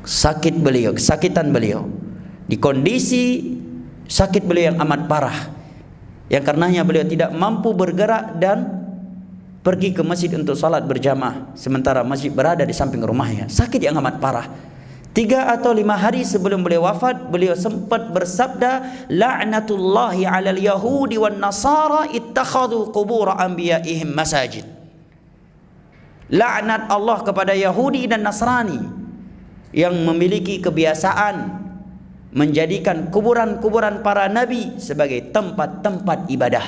kesakitan beliau, di kondisi sakit beliau yang amat parah, yang karenanya beliau tidak mampu bergerak dan pergi ke masjid untuk salat berjamaah, sementara masjid berada di samping rumahnya. Sakit yang amat parah. 3 atau 5 hari sebelum beliau wafat, beliau sempat bersabda, la'natullahi 'alal yahudi wan nasara ittakhadhu qubur anbiya'ihim masajid. Laknat Allah kepada Yahudi dan Nasrani yang memiliki kebiasaan menjadikan kuburan-kuburan para nabi sebagai tempat-tempat ibadah.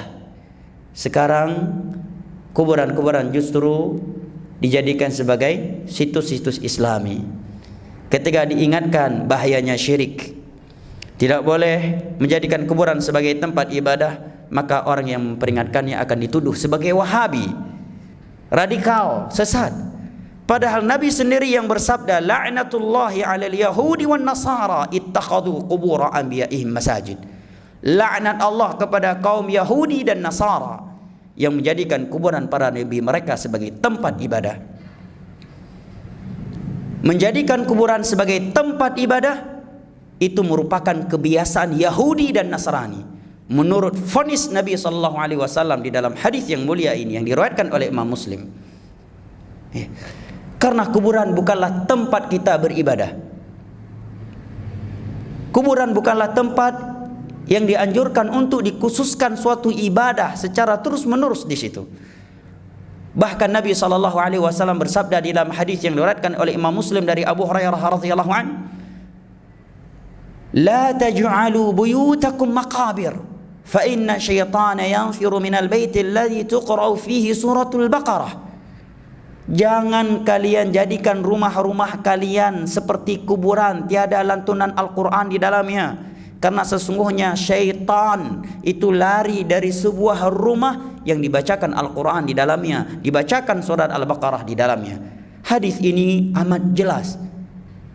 Sekarang kuburan-kuburan justru dijadikan sebagai situs-situs Islami. Ketika diingatkan bahayanya syirik, tidak boleh menjadikan kuburan sebagai tempat ibadah, maka orang yang memperingatkannya akan dituduh sebagai Wahabi, radikal, sesat. Padahal Nabi sendiri yang bersabda, la'natullahi 'alal yahudi wan nasara ittakhadhu qubur anbiya'ihim masajid. Laknat Allah kepada kaum Yahudi dan Nasara yang menjadikan kuburan para nabi mereka sebagai tempat ibadah. Menjadikan kuburan sebagai tempat ibadah itu merupakan kebiasaan Yahudi dan Nasrani, menurut vonis Nabi sallallahu alaihi wasallam di dalam hadis yang mulia ini yang diriwayatkan oleh Imam Muslim. Karena kuburan bukanlah tempat kita beribadah. Kuburan bukanlah tempat yang dianjurkan untuk dikhususkan suatu ibadah secara terus-menerus di situ. Bahkan Nabi SAW bersabda di dalam hadis yang diriwayatkan oleh Imam Muslim dari Abu Hurairah radhiyallahu anhu, "La taj'alu buyutakum maqabir, fa inna syaitana yanfiru minal baiti alladhi tuqra'u fihi suratul Baqarah." Jangan kalian jadikan rumah-rumah kalian seperti kuburan, tiada lantunan Al-Quran di dalamnya. Karena sesungguhnya syaitan itu lari dari sebuah rumah yang dibacakan Al-Quran di dalamnya, dibacakan surat Al-Baqarah di dalamnya. Hadis ini amat jelas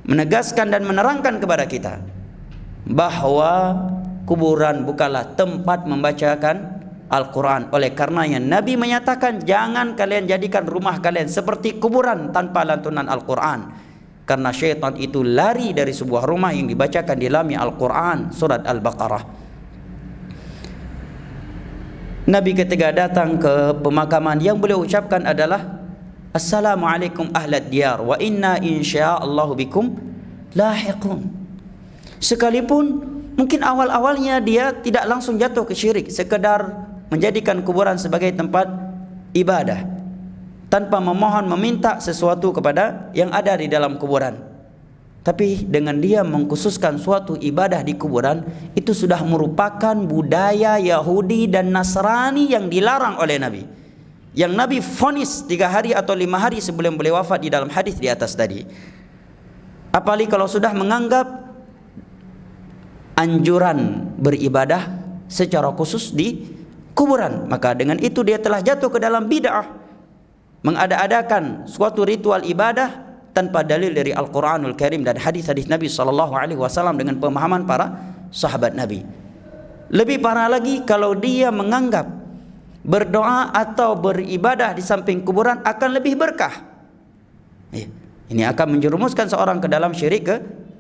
menegaskan dan menerangkan kepada kita bahwa kuburan bukanlah tempat membacakan Al-Quran. Oleh karenanya Nabi menyatakan, jangan kalian jadikan rumah kalian seperti kuburan tanpa lantunan Al-Quran. Karena syaitan itu lari dari sebuah rumah yang dibacakan di dalamnya Al-Quran, surat Al-Baqarah. Nabi ketika datang ke pemakaman, yang beliau ucapkan adalah, Assalamualaikum ahlad diyar wa inna insya'allahu bikum lahiqun. Sekalipun mungkin awal-awalnya dia tidak langsung jatuh ke syirik, sekedar menjadikan kuburan sebagai tempat ibadah tanpa memohon meminta sesuatu kepada yang ada di dalam kuburan. Tapi dengan dia mengkhususkan suatu ibadah di kuburan, itu sudah merupakan budaya Yahudi dan Nasrani yang dilarang oleh Nabi, yang Nabi vonis 3 hari atau 5 hari sebelum beliau wafat di dalam hadis di atas tadi. Apalagi kalau sudah menganggap anjuran beribadah secara khusus di kuburan, maka dengan itu dia telah jatuh ke dalam bid'ah, mengada-adakan suatu ritual ibadah tanpa dalil dari Al-Quranul Karim dan hadis-hadis Nabi SAW dengan pemahaman para sahabat Nabi. Lebih parah lagi kalau dia menganggap berdoa atau beribadah di samping kuburan akan lebih berkah. Ini akan menjerumuskan seorang ke dalam syirik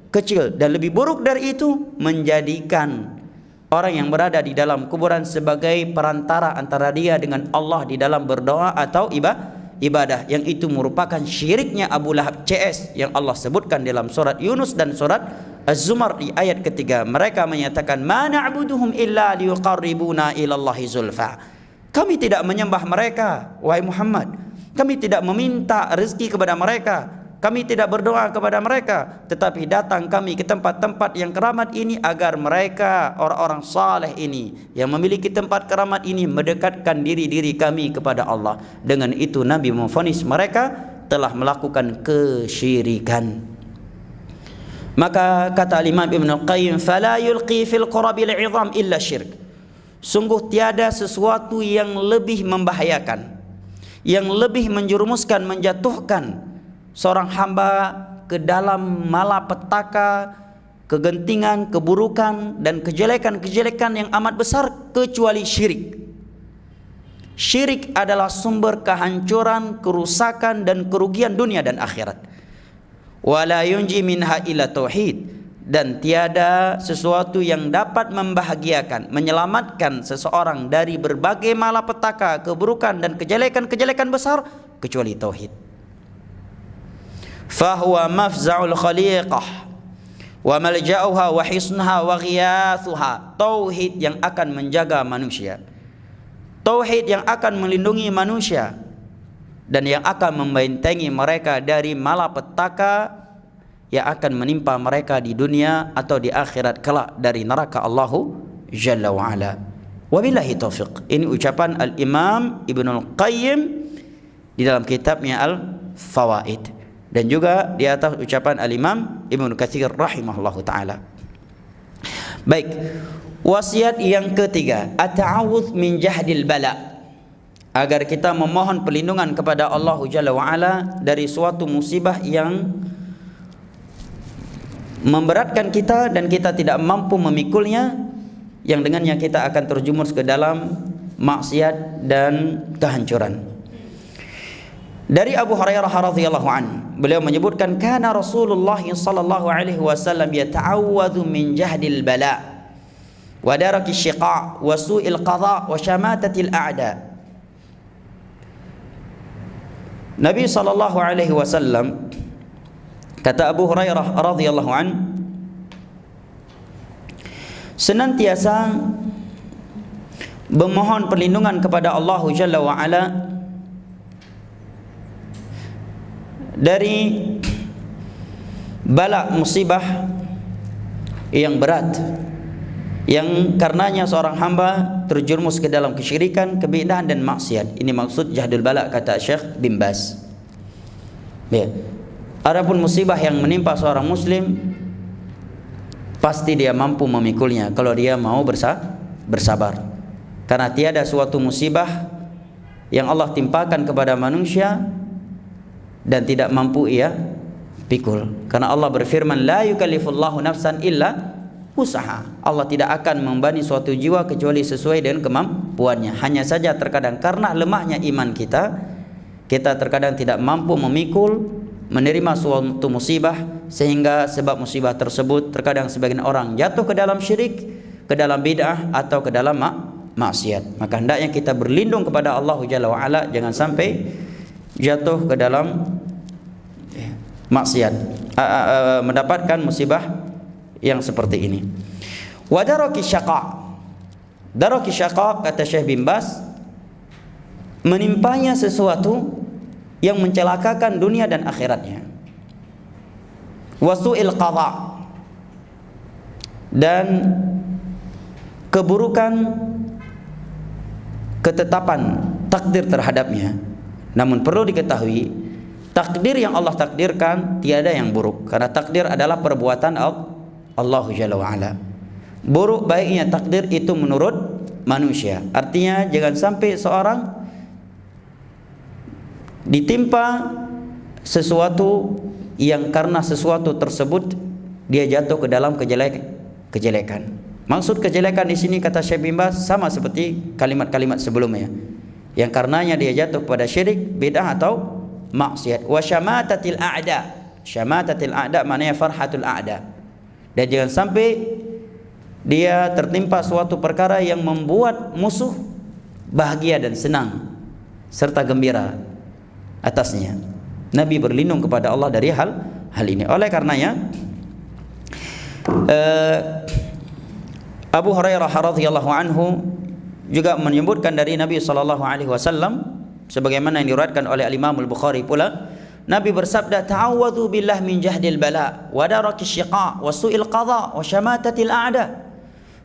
kecil. Dan lebih buruk dari itu, menjadikan orang yang berada di dalam kuburan sebagai perantara antara dia dengan Allah di dalam berdoa atau ibadah. Yang itu merupakan syiriknya Abu Lahab CS yang Allah sebutkan dalam surat Yunus dan surat Az-Zumar di ayat ketiga. Mereka menyatakan, ma na'buduhum illa liqarribuna ilallahi zulfa. Kami tidak menyembah mereka, wahai Muhammad. Kami tidak meminta rezeki kepada mereka. Kami tidak berdoa kepada mereka, tetapi datang kami ke tempat-tempat yang keramat ini agar mereka, orang-orang saleh ini yang memiliki tempat keramat ini, mendekatkan diri-diri kami kepada Allah. Dengan itu Nabi memvonis mereka telah melakukan kesyirikan. Maka kata Imam Ibn Qayyim, fala yulqi fil qurabil 'idham illa syirk. Sungguh tiada sesuatu yang lebih membahayakan, yang lebih menjerumuskan, menjatuhkan seorang hamba ke dalam malapetaka, kegentingan, keburukan dan kejelekan-kejelekan yang amat besar kecuali syirik. Syirik adalah sumber kehancuran, kerusakan dan kerugian dunia dan akhirat. Wala yunji minha illa tauhid, dan tiada sesuatu yang dapat membahagiakan, menyelamatkan seseorang dari berbagai malapetaka, keburukan dan kejelekan-kejelekan besar kecuali tauhid. Fahuwa mafza'ul khaliqah wa malja'uha wa hisnaha wa ghiyathuha. Tauhid yang akan menjaga manusia, tauhid yang akan melindungi manusia dan yang akan membentengi mereka dari malapetaka yang akan menimpa mereka di dunia atau di akhirat kelak dari neraka Allahu Jalla wa Ala. Wabillahi taufiq. Ini ucapan Al-Imam Ibnul Qayyim di dalam kitabnya Al-Fawaid, dan juga di atas ucapan Al-Imam Ibnu Katsir rahimahullahu taala. Baik, wasiat yang ketiga, at-ta'awudz min jahdil bala. Agar kita memohon perlindungan kepada Allah Jalla wa Ala dari suatu musibah yang memberatkan kita dan kita tidak mampu memikulnya, yang dengannya kita akan terjumus ke dalam maksiat dan kehancuran. Dari Abu Hurairah radhiyallahu anhu, beliau menyebutkan, kana Rasulullah sallallahu alaihi wasallam yata'awwadhu min jahdil bala wa darakis syiqa wa su'il qada wa syamatatil a'da. Nabi sallallahu alaihi wasallam, kata Abu Hurairah radhiyallahu anhu, senantiasa memohon perlindungan kepada Allah Jalla wa Ala dari bala musibah yang berat, yang karenanya seorang hamba terjerumus ke dalam kesyirikan, kebid'ahan dan maksiat. Ini maksud jahdul bala, kata Syekh bin Baz. Ya. Adapun musibah yang menimpa seorang muslim, pasti dia mampu memikulnya kalau dia mau bersabar. Karena tiada suatu musibah yang Allah timpakan kepada manusia dan tidak mampu ia pikul. Karena Allah berfirman, la yukallifullahu nafsan illa usaha. Allah tidak akan membebani suatu jiwa kecuali sesuai dengan kemampuannya. Hanya saja terkadang karena lemahnya iman kita, kita terkadang tidak mampu memikul, menerima suatu musibah, sehingga sebab musibah tersebut terkadang sebagian orang jatuh ke dalam syirik, ke dalam bid'ah atau ke dalam maksiat. Maka hendaknya kita berlindung kepada Allah Jalla wa Ala, jangan sampai jatuh ke dalam maksiat, mendapatkan musibah yang seperti ini. Wa daraki syaqa. Daraki syaqa, kata Syekh bin Baz, menimpanya sesuatu yang mencelakakan dunia dan akhiratnya. Wa su'il qada, dan keburukan ketetapan takdir terhadapnya. Namun perlu diketahui, takdir yang Allah takdirkan tiada yang buruk, karena takdir adalah perbuatan Allah Jalla wa Ala. Buruk baiknya takdir itu menurut manusia. Artinya jangan sampai seorang ditimpa sesuatu yang karena sesuatu tersebut dia jatuh ke dalam kejelekan. Maksud kejelekan di sini kata Syekh bin Baz sama seperti kalimat-kalimat sebelumnya, yang karenanya dia jatuh kepada syirik, bid'ah atau maksiat. Wa syamatatil a'da. Syamatatil a'da maknanya farhatul a'da. Dan jangan sampai dia tertimpa suatu perkara yang membuat musuh bahagia dan senang serta gembira atasnya. Nabi berlindung kepada Allah dari hal ini. Oleh karenanya Abu Hurairah radhiyallahu anhu juga menyebutkan dari Nabi sallallahu alaihi wasallam sebagaimana yang diriwayatkan oleh Imam Al-Bukhari pula, Nabi bersabda, ta'awwadhu billah min jahdil bala wa darakis syiqa wa su'il qadha wa syamatatil a'da.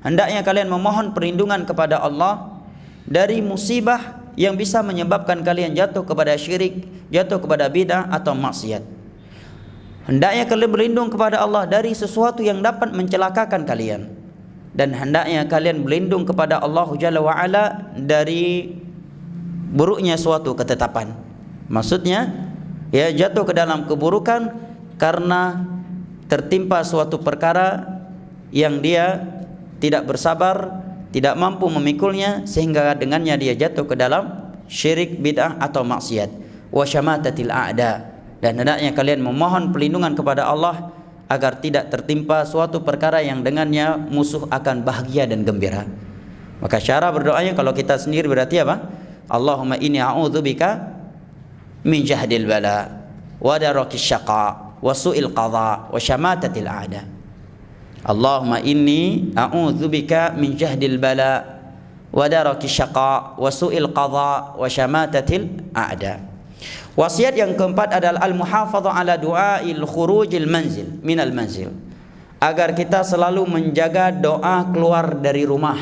Hendaknya kalian memohon perlindungan kepada Allah dari musibah yang bisa menyebabkan kalian jatuh kepada syirik, jatuh kepada bid'ah atau maksiat. Hendaknya kalian berlindung kepada Allah dari sesuatu yang dapat mencelakakan kalian, dan hendaknya kalian berlindung kepada Allah Jalla wa Ala dari buruknya suatu ketetapan. Maksudnya ya, jatuh ke dalam keburukan karena tertimpa suatu perkara yang dia tidak bersabar, tidak mampu memikulnya, sehingga dengannya dia jatuh ke dalam syirik, bid'ah atau maksiat. Wa syamatatil a'da. Dan hendaknya kalian memohon perlindungan kepada Allah agar tidak tertimpa suatu perkara yang dengannya musuh akan bahagia dan gembira. Maka cara berdoanya kalau kita sendiri berarti apa? Allahumma inni a'udzubika min jahdil bala wa darakis syaqa wa su'il qadha wa syamatatil a'da. Allahumma inni a'udzubika min jahdil bala wa darakis syaqa wa su'il qadha wa syamatatil a'da. Wasiat yang keempat adalah al-muhafadzah ala du'ail khurujil manzil minal manzil, agar kita selalu menjaga doa keluar dari rumah.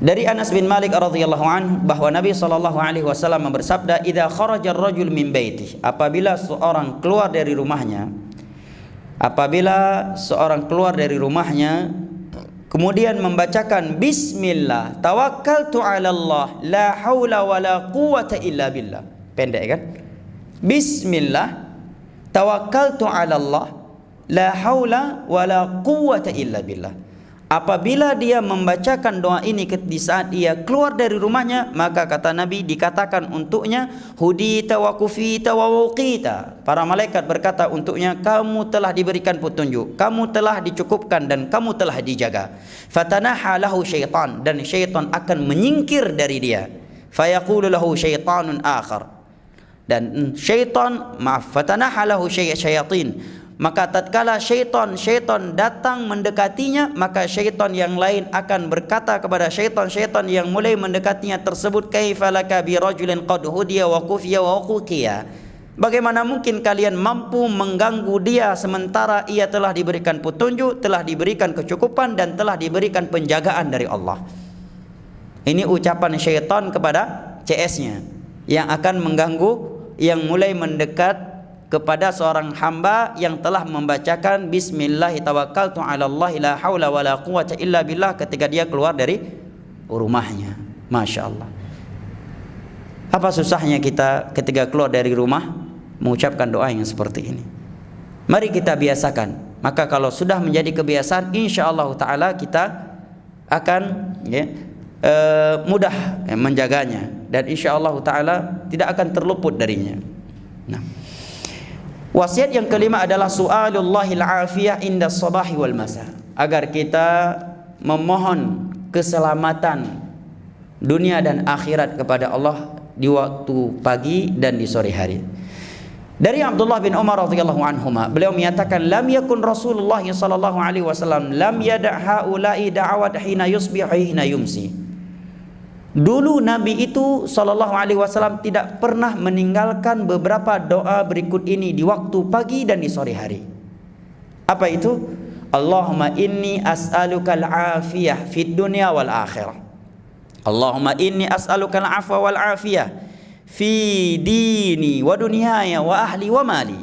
Dari Anas bin Malik radhiyallahu anhu bahwa Nabi sallallahu alaihi wasallam bersabda, "Idza kharaja ar-rajul min baitihi," apabila seorang keluar dari rumahnya, kemudian membacakan bismillah tawakkaltu 'ala Allah la haula wala quwwata illa billah. Pendek kan? Bismillah tawakkaltu 'ala Allah la haula wala quwwata illa billah. Apabila dia membacakan doa ini di saat dia keluar dari rumahnya, maka kata Nabi dikatakan untuknya hudita wa kufita wa wuqita. Para malaikat berkata untuknya, kamu telah diberikan petunjuk, kamu telah dicukupkan dan kamu telah dijaga. Fatanaha lahu syaitan, dan syaitan akan menyingkir dari dia. Fayaqulu lahu syaitanun akhar, dan syaitan fatanaha lahu syayatin. Maka tatkala syaitan datang mendekatinya, maka syaitan yang lain akan berkata kepada syaitan yang mulai mendekatinya tersebut, kaifalaka bi rajulin qad hudiya wa kufiya wa uqiya. Bagaimana mungkin kalian mampu mengganggu dia sementara ia telah diberikan petunjuk, telah diberikan kecukupan dan telah diberikan penjagaan dari Allah. Ini ucapan syaitan kepada CS-nya yang akan mengganggu, yang mulai mendekat kepada seorang hamba yang telah membacakan bismillah tawakkaltu 'ala Allah la haula wala quwwata illa billah ketika dia keluar dari rumahnya. Masya Allah. Apa susahnya kita ketika keluar dari rumah mengucapkan doa yang seperti ini? Mari kita biasakan. Maka kalau sudah menjadi kebiasaan, insyaallah taala kita akan mudah menjaganya, dan insyaallah taala tidak akan terluput darinya. Nah, wasiat yang kelima adalah su'alullahil afiyah inda sabahi wal masa, agar kita memohon keselamatan dunia dan akhirat kepada Allah di waktu pagi dan di sore hari. Dari Abdullah bin Umar radhiyallahu anhuma, beliau menyatakan, lam yakun Rasulullah sallallahu alaihi wasallam lam yada' haula'i da'awat hina yusbih hina yumsi. Dulu Nabi itu sallallahu alaihi wasallam tidak pernah meninggalkan beberapa doa berikut ini di waktu pagi dan di sore hari. Apa itu? Allahumma inni as'alukal afiyah fid dunya wal akhirah. Allahumma inni as'alukal afwa wal afiyah fi dini wa dunyaya wa ahli wa mali.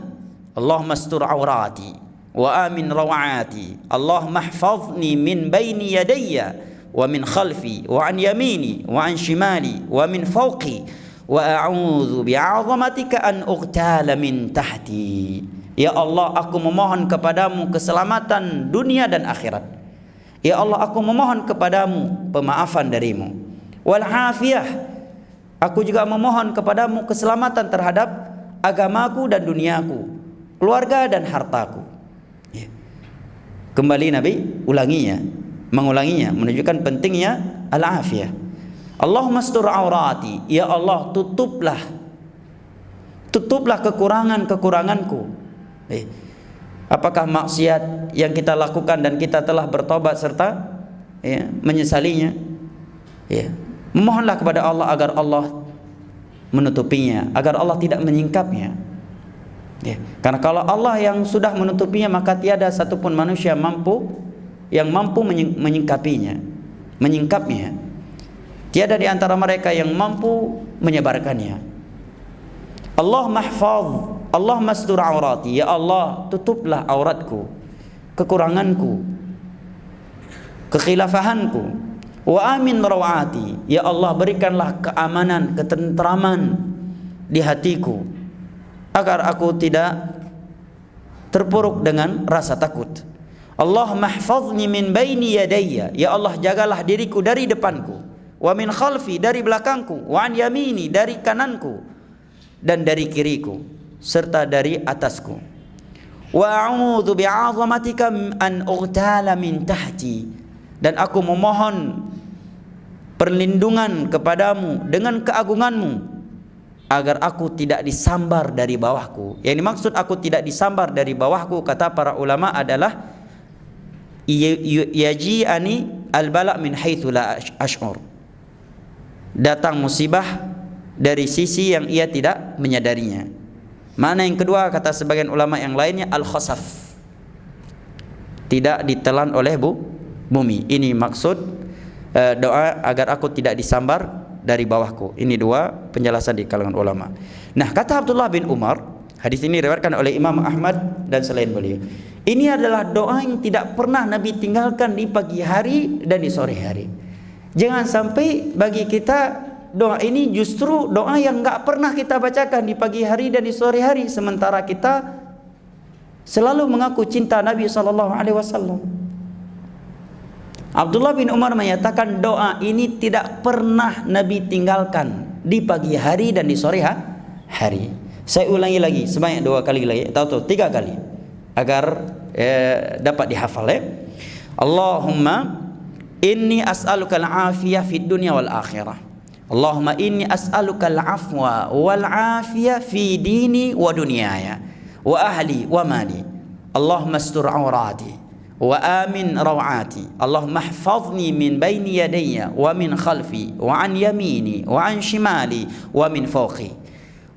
Allahumma astur awrati wa amin rawati. Allahumma ihfazni min baini yadayya wa min khalfi wa an yamini wa an shimali wa min fawqi wa a'udzu bi'azamatika an uqtala min tahti. Ya Allah, aku memohon kepadamu keselamatan dunia dan akhirat. Ya Allah, aku memohon kepadamu pemaafan darimu. Wal afiyah, aku juga memohon kepadamu keselamatan terhadap agamaku dan duniaku, keluarga dan hartaku. Ya. Kembali Nabi mengulanginya, menunjukkan pentingnya al-afiyah. Allahumma astur aurati, ya Allah, tutuplah kekuranganku. Apakah maksiat yang kita lakukan dan kita telah bertobat serta menyesalinya? Memohonlah kepada Allah agar Allah menutupinya, agar Allah tidak menyingkapnya. Karena kalau Allah yang sudah menutupinya, maka tiada satupun manusia yang mampu menyingkapnya. Tiada di antara mereka yang mampu menyebarkannya. Allah mahfaz, Allah mastur aurati, ya Allah, tutuplah auratku, kekuranganku, kekhilafahanku. Wa amin rawati, ya Allah, berikanlah keamanan, ketentraman di hatiku, agar aku tidak terpuruk dengan rasa takut. Allah mahfazni min baini yadayya, ya Allah, jagalah diriku dari depanku, wa min khalfi, dari belakangku, wa an yamini, dari kananku, dan dari kiriku, serta dari atasku. Wa a'udzu bi'azamatika an ughtala min tahti, dan aku memohon perlindungan kepadamu dengan keagunganmu, agar aku tidak disambar dari bawahku. Yang dimaksud aku tidak disambar dari bawahku, kata para ulama, adalah yaji'ani al-bala' min haitsu la ash'ur, datang musibah dari sisi yang ia tidak menyadarinya. Mana yang kedua, kata sebagian ulama yang lainnya, al-khasaf, tidak ditelan oleh bumi. Ini maksud doa agar aku tidak disambar dari bawahku. Ini dua penjelasan di kalangan ulama. Nah, kata Abdullah bin Umar, hadis ini diriwayatkan oleh Imam Ahmad dan selain beliau, ini adalah doa yang tidak pernah Nabi tinggalkan di pagi hari dan di sore hari. Jangan sampai bagi kita doa ini justru doa yang enggak pernah kita bacakan di pagi hari dan di sore hari, sementara kita selalu mengaku cinta Nabi SAW. Abdullah bin Umar menyatakan doa ini tidak pernah Nabi tinggalkan di pagi hari dan di sore hari. Saya ulangi lagi sebanyak 2 kali lagi, atau 3 kali, agar dapat dihafal ya. Allahumma inni as'aluka al-afiyah fid dunya wal akhirah. Allahumma inni as'aluka al-afwa wal afiyah fi dini wa dunyaya wa ahli wa mali. Allahumma astur aurati wa amin rawati. Allahumma ihfazni min baini yadayya wa min khalfi wa an yamini wa an shimali wa min fawqi.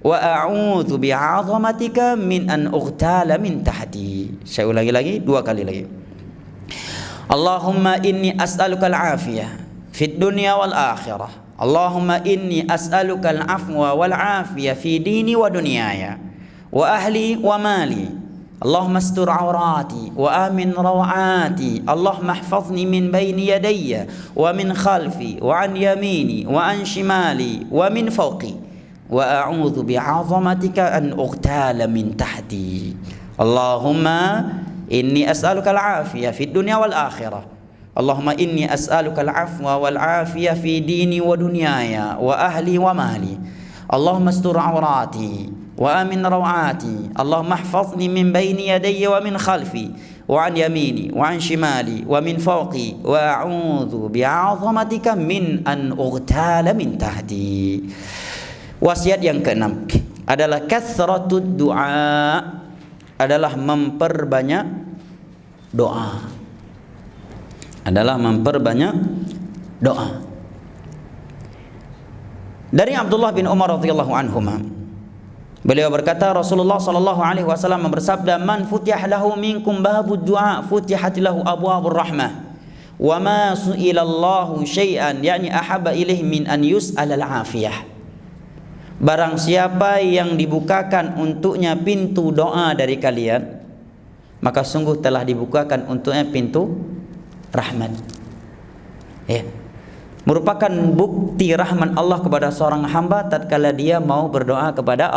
Wa a'udzu bi'azamatika min an ughtala min tahti. Saya ulangi lagi 2 kali lagi. Allahumma inni as'aluka al-afiyah fid dunya wal akhirah. Allahumma inni as'aluka al-afwa wal afiyah fi dini wa dunyaya wa ahli wa mali. Allahumma astur aurati wa amin rawati. Allahumma ihfazni min baini yadayya wa min khalfi wa an yamini wa an shimali wa min fawqi. Wa a'udzu bi'azamatika an ughtala min tahti. Allahumma inni as'aluka al-afiyah fid dunya wal akhirah. Allahumma inni as'aluka al-afwa wal afiyah fi dini wa dunyaya wa ahli wa mali. Allahumma astur aurati wa amin rawati. Allahumma ihfazni min baini yadayya wa min khalfi wa an yamini wa an shimali wa min fawqi. Wa a'udzu bi'azamatika min an ughtala min tahti. Wasiat yang keenam adalah kathratud du'a, adalah memperbanyak doa. Dari Abdullah bin Umar radhiyallahu anhuma, beliau berkata, Rasulullah sallallahu alaihi wasallam bersabda, man futih lahu minkum babud du'a futihat lahu abwabur rahmah wa ma su'ila Allahu syai'an yani ahabba ilaihi min an yus'al al-afiyah. Barang siapa yang dibukakan untuknya pintu doa dari kalian, maka sungguh telah dibukakan untuknya pintu rahmat. Merupakan bukti rahmat Allah kepada seorang hamba tatkala dia mau berdoa kepada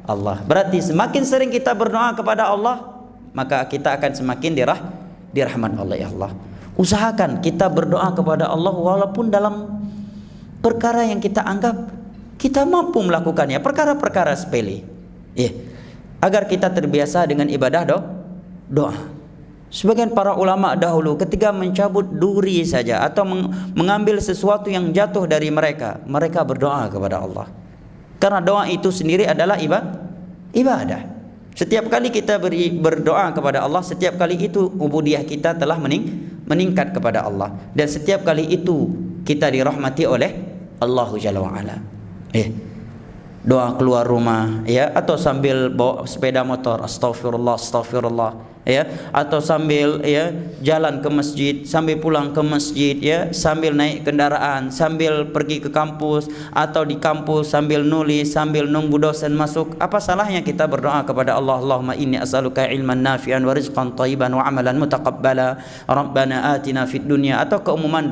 Allah. Berarti semakin sering kita berdoa kepada Allah, maka kita akan semakin dirahmat Allah. Ya Allah, usahakan kita berdoa kepada Allah walaupun dalam perkara yang kita anggap kita mampu melakukannya, perkara-perkara sepele, agar kita terbiasa dengan ibadah doa. Sebagian para ulama dahulu ketika mencabut duri saja atau mengambil sesuatu yang jatuh dari mereka berdoa kepada Allah. Karena doa itu sendiri adalah ibadah. Setiap kali kita berdoa kepada Allah, setiap kali itu ubudiyah kita telah meningkat kepada Allah, dan setiap kali itu kita dirahmati oleh Allah Jalla wa Ala. Doa keluar rumah, atau sambil bawa sepeda motor, astagfirullah, atau sambil jalan ke masjid, sambil pulang ke masjid, sambil naik kendaraan, sambil pergi ke kampus, atau di kampus sambil nulis, sambil nunggu dosen masuk. Apa salahnya kita berdoa kepada Allah? Allahumma inni as'aluka ilman nafi'an wa rizqan thayyiban wa amalan mutaqabbala, Rabbana atina fid dunya, atau keumuman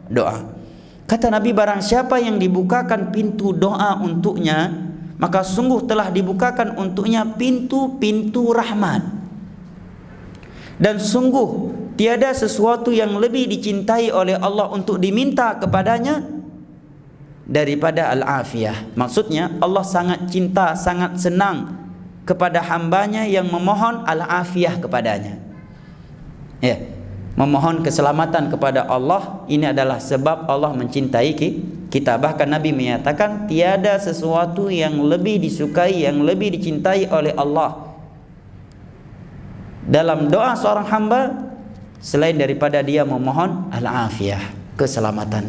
doa. Kata Nabi, barang siapa yang dibukakan pintu doa untuknya, maka sungguh telah dibukakan untuknya pintu-pintu rahmat. Dan sungguh tiada sesuatu yang lebih dicintai oleh Allah untuk diminta kepadanya daripada al-afiyah. Maksudnya Allah sangat cinta, sangat senang kepada hambanya yang memohon al-afiyah kepadanya. Memohon keselamatan kepada Allah, ini adalah sebab Allah mencintai kita. Bahkan Nabi menyatakan tiada sesuatu yang lebih disukai, yang lebih dicintai oleh Allah dalam doa seorang hamba selain daripada dia memohon al-afiyah, keselamatan.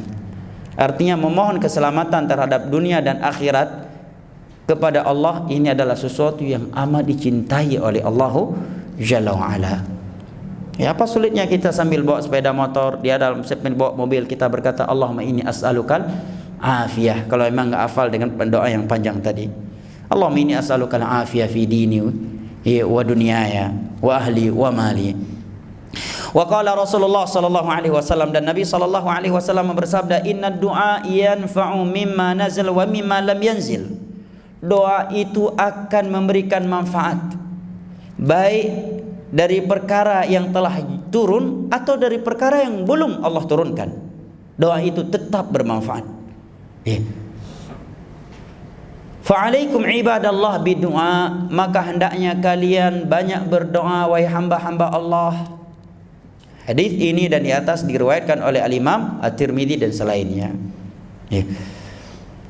Artinya memohon keselamatan terhadap dunia dan akhirat kepada Allah, ini adalah sesuatu yang amat dicintai oleh Allah Jalla wa Ala. Apa sulitnya kita sambil bawa sepeda motor, dia dalam bawa mobil, kita berkata Allahumma inni as'alukal afiyah. Kalau memang enggak hafal dengan doa yang panjang tadi, Allahumma inni as'alukal afiyah fi dini wa dunyaya wa ahli wa mali. Wa qala Rasulullah sallallahu alaihi wasallam, dan Nabi sallallahu alaihi wasallam bersabda, inna du'a yanfa'u mimma nazal wa mimma lam yanzil. Doa itu akan memberikan manfaat, baik dari perkara yang telah turun atau dari perkara yang belum Allah turunkan. Doa itu tetap bermanfaat. Fa'alaikum ibadallah bidu'a, maka hendaknya kalian banyak berdoa wahai hamba-hamba Allah. Hadis ini dan di atas diriwayatkan oleh Al-Imam At-Tirmidzi dan selainnya.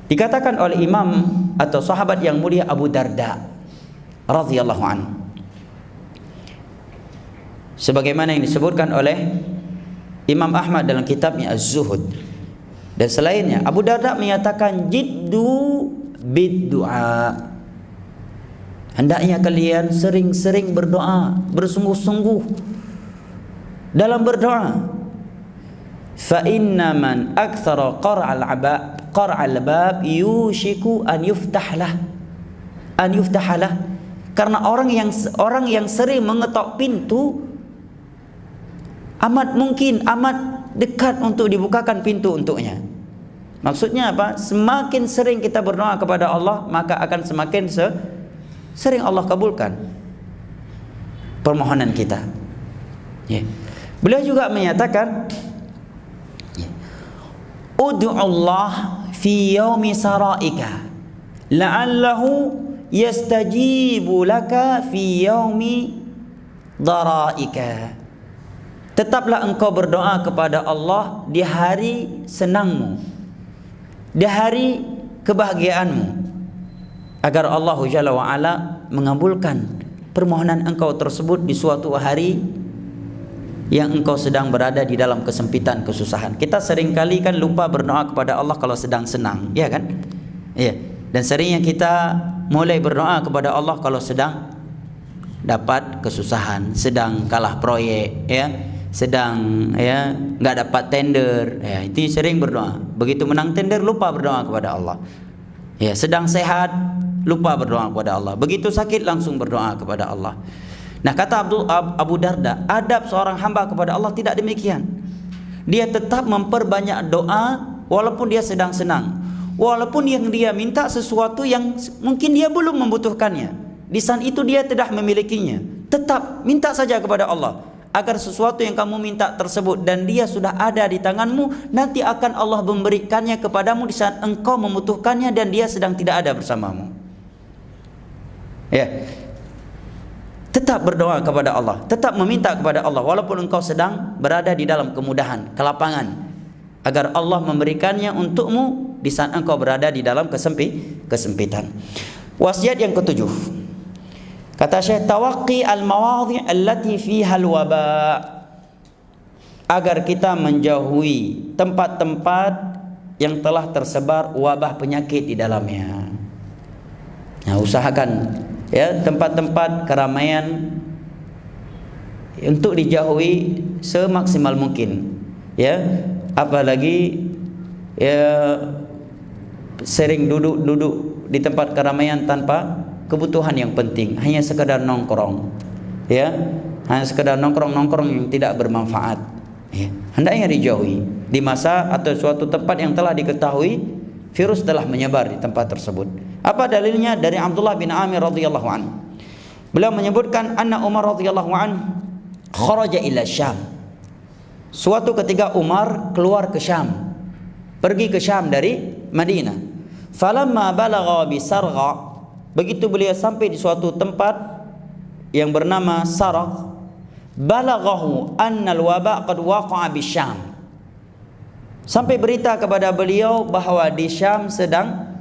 Dikatakan oleh imam atau sahabat yang mulia Abu Darda radhiyallahu anhu, sebagaimana yang disebutkan oleh Imam Ahmad dalam kitabnya Az-Zuhud dan selainnya, Abu Darda menyatakan jiddu bid-du'a, hendaknya kalian sering-sering berdoa, bersungguh-sungguh dalam berdoa. Fa inna man aktsara qara'al bab yushiku an yuftahlah, karena orang yang sering mengetok pintu amat mungkin, amat dekat untuk dibukakan pintu untuknya. Maksudnya apa? Semakin sering kita berdoa kepada Allah, maka akan semakin sering Allah kabulkan permohonan kita. Beliau juga menyatakan, ud'ullah fi yaumi sara'ika la'allahu yastajibu laka fi yaumi dara'ika. Tetaplah engkau berdoa kepada Allah di hari senangmu, di hari kebahagiaanmu, agar Allah Jalla wa Ala mengabulkan permohonan engkau tersebut di suatu hari yang engkau sedang berada di dalam kesempitan, kesusahan. Kita seringkali kan lupa berdoa kepada Allah kalau sedang senang, ya kan? Dan seringnya kita mulai berdoa kepada Allah kalau sedang dapat kesusahan, sedang kalah proyek, sedang nggak dapat tender, itu sering berdoa. Begitu menang tender lupa berdoa kepada Allah. Sedang sehat lupa berdoa kepada Allah. Begitu sakit langsung berdoa kepada Allah. Nah, kata Abu Darda, adab seorang hamba kepada Allah tidak demikian. Dia tetap memperbanyak doa walaupun dia sedang senang, walaupun yang dia minta sesuatu yang mungkin dia belum membutuhkannya, di saat itu dia tidak memilikinya, tetap minta saja kepada Allah agar sesuatu yang kamu minta tersebut dan dia sudah ada di tanganmu, nanti akan Allah memberikannya kepadamu di saat engkau membutuhkannya dan dia sedang tidak ada bersamamu. Ya, tetap berdoa kepada Allah, tetap meminta kepada Allah walaupun engkau sedang berada di dalam kemudahan, kelapangan, agar Allah memberikannya untukmu di saat engkau berada di dalam kesempitan. Wasiat yang ketujuh, kata Syekh, tawaqqi al-mawadhi' allati fiha al-waba, agar kita menjauhi tempat-tempat yang telah tersebar wabah penyakit di dalamnya. Nah, usahakan ya tempat-tempat keramaian untuk dijauhi semaksimal mungkin. Ya, apalagi ya sering duduk di tempat keramaian tanpa kebutuhan yang penting, hanya sekadar nongkrong, ya, hanya sekadar nongkrong yang tidak bermanfaat, ya, hendaknya dijauhi di masa atau suatu tempat yang telah diketahui virus telah menyebar di tempat tersebut. Apa dalilnya? Dari Abdullah bin Amir radhiyallahu anhu, beliau menyebutkan anna Umar radhiyallahu anhu kharaja ila Syam. Suatu ketika Umar keluar ke Syam, pergi ke Syam dari Madinah. Falamma balagha bi Sargha, begitu beliau sampai di suatu tempat yang bernama Saragh, balaghahu anna al-waba' qad waqa'a bi Syam. Sampai berita kepada beliau bahwa di Syam sedang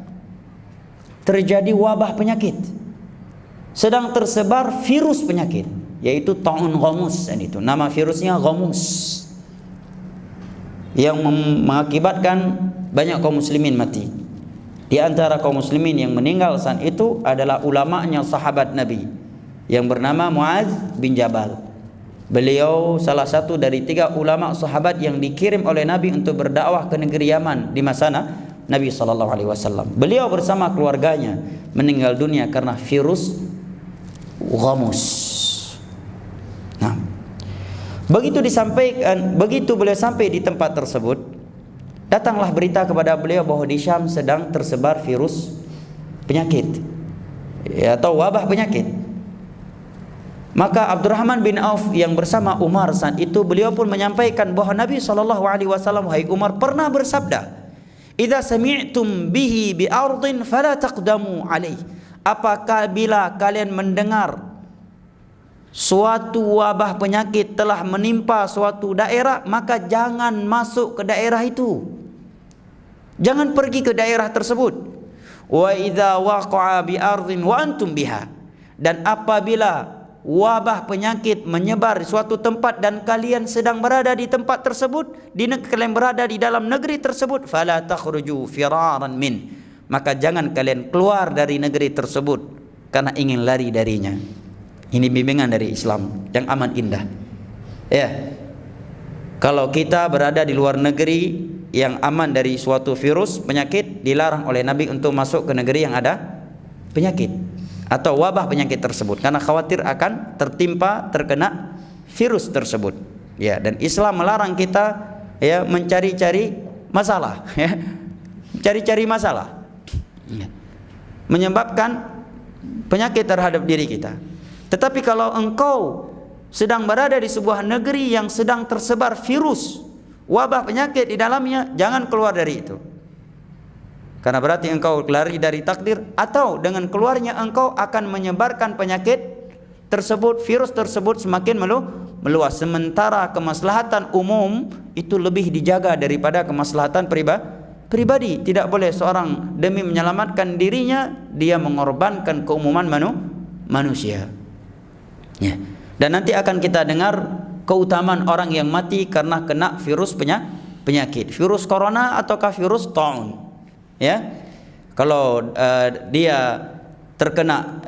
terjadi wabah penyakit, sedang tersebar virus penyakit, yaitu ta'un ghamus. Dan itu nama virusnya ghamus, yang mengakibatkan banyak kaum muslimin mati. Di antara kaum muslimin yang meninggal saat itu adalah ulama'nya sahabat Nabi yang bernama Muadz bin Jabal. Beliau salah satu dari 3 ulama sahabat yang dikirim oleh Nabi untuk berdakwah ke negeri Yaman di masa Nabi SAW. Beliau bersama keluarganya meninggal dunia karena virus ghamus. Nah, begitu beliau sampai di tempat tersebut, datanglah berita kepada beliau bahwa di Syam sedang tersebar virus penyakit, ya, atau wabah penyakit. Maka Abdurrahman bin Auf yang bersama Umar saat itu, beliau pun menyampaikan bahwa Nabi SAW, wahai Umar, pernah bersabda, "Idza sami'tum bihi bi ardin fala taqdamu alaih." Apakah bila kalian mendengar suatu wabah penyakit telah menimpa suatu daerah, maka jangan masuk ke daerah itu, jangan pergi ke daerah tersebut. Wa idza waqa'a bi ardin wa antum biha, dan apabila wabah penyakit menyebar di suatu tempat dan kalian sedang berada di tempat tersebut, kalian berada di dalam negeri tersebut, fala takhruju firaran min, maka jangan kalian keluar dari negeri tersebut karena ingin lari darinya. Ini bimbingan dari Islam yang amat indah. Ya, kalau kita berada di luar negeri yang aman dari suatu virus penyakit, dilarang oleh Nabi untuk masuk ke negeri yang ada penyakit atau wabah penyakit tersebut, karena khawatir akan terkena virus tersebut. Ya, dan Islam melarang kita ya mencari-cari masalah, ya, cari-cari masalah, ya, menyebabkan penyakit terhadap diri kita. Tetapi kalau engkau sedang berada di sebuah negeri yang sedang tersebar virus, wabah penyakit di dalamnya, jangan keluar dari itu. Karena berarti engkau lari dari takdir, atau dengan keluarnya engkau akan menyebarkan penyakit tersebut, virus tersebut semakin meluas. Sementara kemaslahatan umum itu lebih dijaga daripada kemaslahatan pribadi. Tidak boleh seorang demi menyelamatkan dirinya, dia mengorbankan keumuman manusia. Ya. Dan nanti akan kita dengar keutamaan orang yang mati karena kena virus penyakit, virus corona ataukah virus ta'un. Ya, kalau dia terkena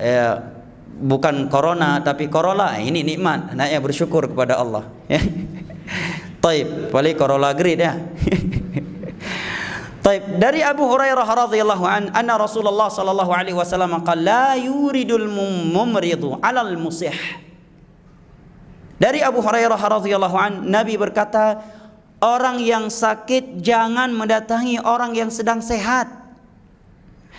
bukan corona tapi corolla, ini nikmat, hendaknya bersyukur kepada Allah. Ya. Taib, paling corolla grade ya. Taib, dari Abu Hurairah radhiyallahu anna Rasulullah sallallahu alaihi wasallam qala la yuridul mumridu 'alal musih. Dari Abu Hurairah radhiyallahu an, Nabi berkata, orang yang sakit jangan mendatangi orang yang sedang sehat.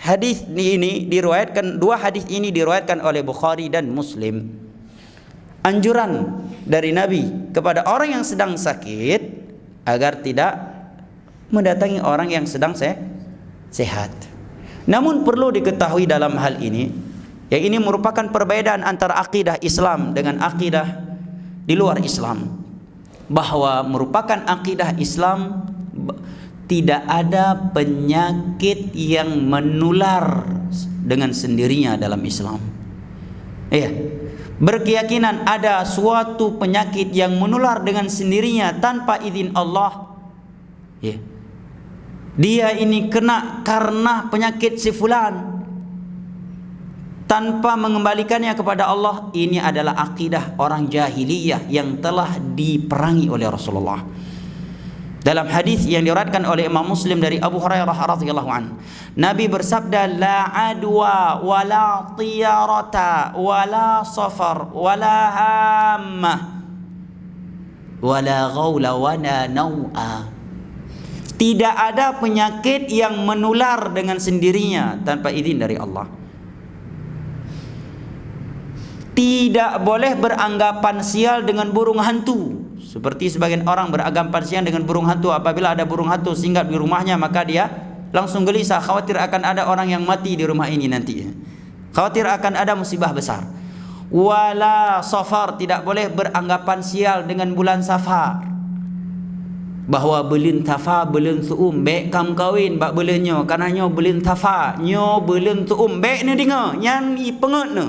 hadis ini diriwayatkan, dua hadis ini diriwayatkan oleh Bukhari dan Muslim. Anjuran dari Nabi kepada orang yang sedang sakit agar tidak mendatangi orang yang sedang sehat. Namun perlu diketahui dalam hal ini, yang ini merupakan perbedaan antara akidah Islam dengan akidah di luar Islam, bahwa merupakan akidah Islam tidak ada penyakit yang menular dengan sendirinya dalam Islam. Iya, berkeyakinan ada suatu penyakit yang menular dengan sendirinya tanpa izin Allah. Iya, dia ini kena karena penyakit si fulan tanpa mengembalikannya kepada Allah. Ini adalah akidah orang jahiliyah yang telah diperangi oleh Rasulullah. Dalam hadis yang diriwayatkan oleh Imam Muslim dari Abu Hurairah radhiyallahu anhu, Nabi bersabda, la adwa wala tiyarata wala safar wala hammah wala ghawla wala naw'a. Tidak ada penyakit yang menular dengan sendirinya tanpa izin dari Allah. Tidak boleh beranggapan sial dengan burung hantu, seperti sebagian orang beranggapan sial dengan burung hantu. Apabila ada burung hantu singgah di rumahnya, maka dia langsung gelisah, khawatir akan ada orang yang mati di rumah ini nanti, khawatir akan ada musibah besar. Wala safar, tidak boleh beranggapan sial dengan bulan Safar, bahwa belin tafa belin suum bek kam kawin bak belinyo karena belin tafa nyo belin suum bek ni dengar nyan i penget ne,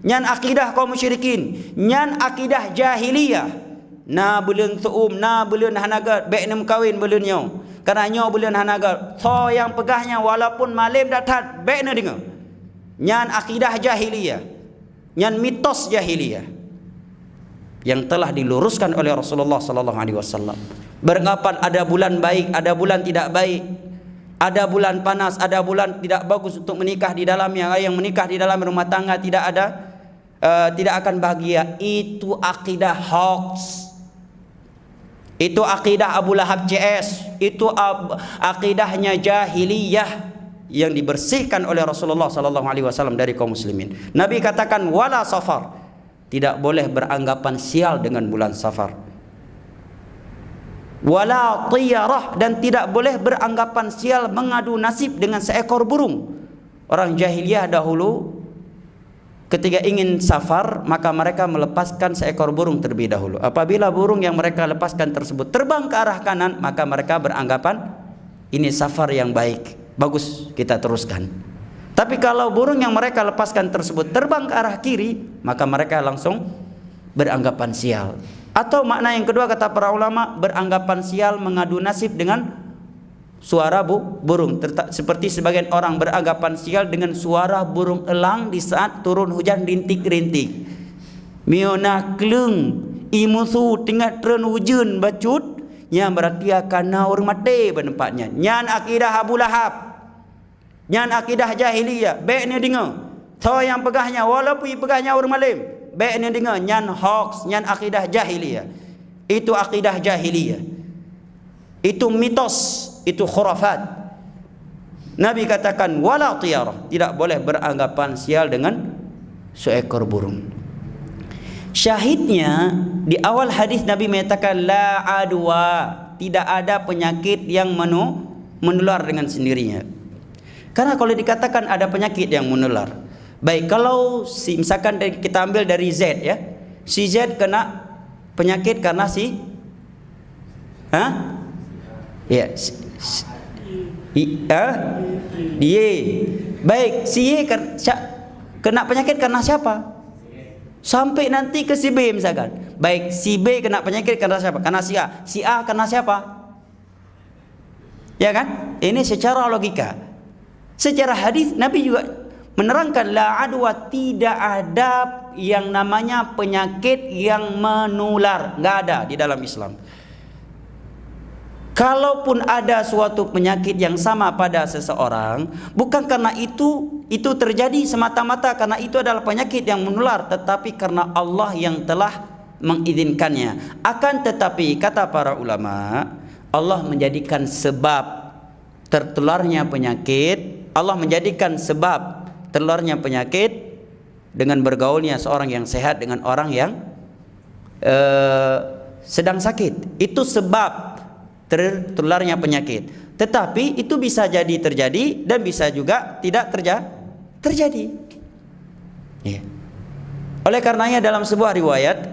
nyan akidah kaum musyrikin, nyan akidah jahiliyah. Na belin suum na belin hanaga bek nem kawin belinyo karena nyo belin hanaga so yang pegahnya walaupun malim datat bek ne dengar. Nyan akidah jahiliyah, nyan mitos jahiliyah yang telah diluruskan oleh Rasulullah sallallahu alaihi wasallam. Beranggapan ada bulan baik, ada bulan tidak baik, ada bulan panas, ada bulan tidak bagus untuk menikah di dalamnya. Yang menikah di dalam rumah tangga tidak ada, tidak akan bahagia. Itu akidah hoax. Itu akidah Abu Lahab CS. Itu akidahnya jahiliyah yang dibersihkan oleh Rasulullah sallallahu alaihi wasallam dari kaum muslimin. Nabi katakan wala safar, tidak boleh beranggapan sial dengan bulan Safar. Wala tiyarah, dan tidak boleh beranggapan sial mengadu nasib dengan seekor burung. Orang jahiliyah dahulu ketika ingin safar, maka mereka melepaskan seekor burung terlebih dahulu. Apabila burung yang mereka lepaskan tersebut terbang ke arah kanan, maka mereka beranggapan ini safar yang baik, bagus, kita teruskan. Tapi kalau burung yang mereka lepaskan tersebut terbang ke arah kiri, maka mereka langsung beranggapan sial. Atau makna yang kedua kata para ulama, beranggapan sial mengadu nasib dengan suara burung. Seperti sebagian orang beranggapan sial dengan suara burung elang di saat turun hujan rintik-rintik. Miona klung imusu tinggal turun hujan bacut, yang berarti akan naur mati penempatnya. Nyan akidah Abu Lahab, nyan akidah jahiliyah. Baik ni dengar, so yang pegahnya walaupun pegahnya orang malim, baik ni dengar, nyan hoax, nyan akidah jahiliyah. Itu akidah jahiliyah, itu mitos, itu khurafat. Nabi katakan wala tiyarah, tidak boleh beranggapan sial dengan seekor burung. Syahidnya di awal hadis Nabi menyatakan la adwa, tidak ada penyakit yang menular dengan sendirinya. Karena kalau dikatakan ada penyakit yang menular, baik, kalau misalkan kita ambil dari Z ya, si Z kena penyakit karena si ya Y. Baik, si Y kena penyakit karena siapa? Sampai nanti ke si B misalkan. Baik, si B kena penyakit karena siapa? Karena si A. Si A kena siapa? Ya kan? Ini secara logika. Secara hadis Nabi juga menerangkan la adwa, tidak ada yang namanya penyakit yang menular, enggak ada di dalam Islam. Kalaupun ada suatu penyakit yang sama pada seseorang, bukan karena itu terjadi semata-mata karena itu adalah penyakit yang menular, tetapi karena Allah yang telah mengizinkannya. Akan tetapi kata para ulama, Allah menjadikan sebab tertularnya penyakit Allah menjadikan sebab tertularnya penyakit dengan bergaulnya seorang yang sehat dengan orang yang sedang sakit. Itu sebab tertularnya penyakit. Tetapi itu bisa jadi terjadi dan bisa juga tidak terjadi. Ya. Oleh karenanya dalam sebuah riwayat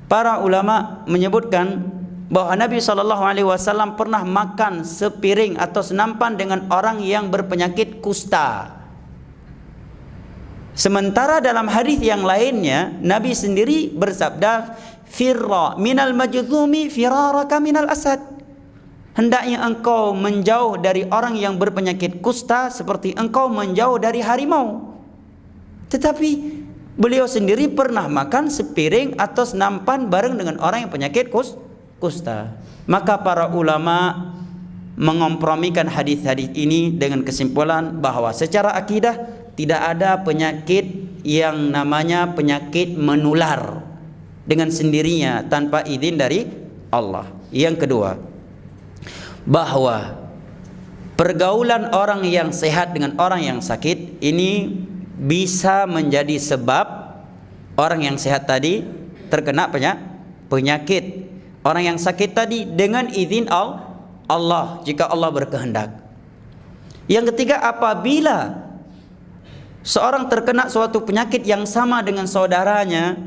para ulama menyebutkan bahwa Nabi SAW pernah makan sepiring atau senampan dengan orang yang berpenyakit kusta. Sementara dalam hadis yang lainnya Nabi sendiri bersabda, "Firra minal majzumi firaraka minal asad." Hendaknya engkau menjauh dari orang yang berpenyakit kusta seperti engkau menjauh dari harimau. Tetapi beliau sendiri pernah makan sepiring atau senampan bareng dengan orang yang penyakit kusta. Maka para ulama mengompromikan hadis-hadis ini dengan kesimpulan bahwa secara akidah tidak ada penyakit yang namanya penyakit menular dengan sendirinya tanpa izin dari Allah. Yang kedua, bahwa pergaulan orang yang sehat dengan orang yang sakit ini bisa menjadi sebab orang yang sehat tadi terkena penyakit orang yang sakit tadi dengan izin Allah jika Allah berkehendak. Yang ketiga, apabila seorang terkena suatu penyakit yang sama dengan saudaranya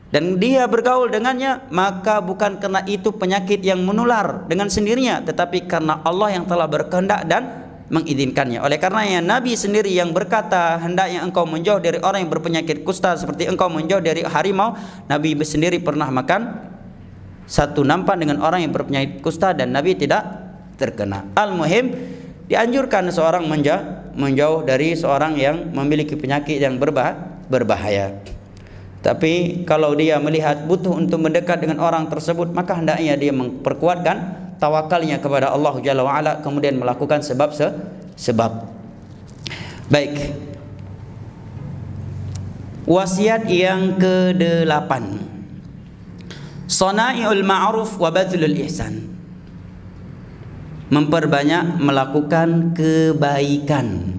dan dia bergaul dengannya, maka bukan karena itu penyakit yang menular dengan sendirinya, tetapi karena Allah yang telah berkehendak dan mengizinkannya. Oleh karenanya Nabi sendiri yang berkata, hendaknya engkau menjauh dari orang yang berpenyakit kusta seperti engkau menjauh dari harimau. Nabi sendiri pernah makan satu nampan dengan orang yang berpenyakit kusta dan Nabi tidak terkena. Al-muhim, dianjurkan seorang menjauh dari seorang yang memiliki penyakit yang berbahaya. Tapi kalau dia melihat butuh untuk mendekat dengan orang tersebut, maka hendaknya dia memperkuatkan tawakalnya kepada Allah Jalla wa'ala, kemudian melakukan sebab. Baik. Wasiat yang ke-8. Sana'iul ma'ruf wa badlul ihsan. Memperbanyak melakukan kebaikan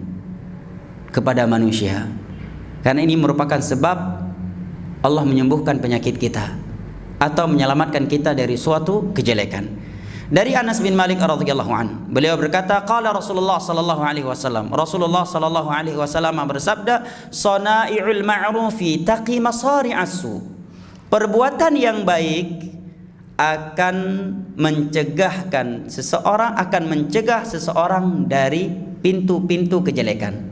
kepada manusia. Karena ini merupakan sebab Allah menyembuhkan penyakit kita atau menyelamatkan kita dari suatu kejelekan. Dari Anas bin Malik radhiyallahu an, beliau berkata, qala Rasulullah sallallahu alaihi wasallam, Rasulullah sallallahu alaihi wasallam bersabda, "Sana'iul ma'rufi taqi masari'as su." Perbuatan yang baik akan mencegah seseorang dari pintu-pintu kejelekan,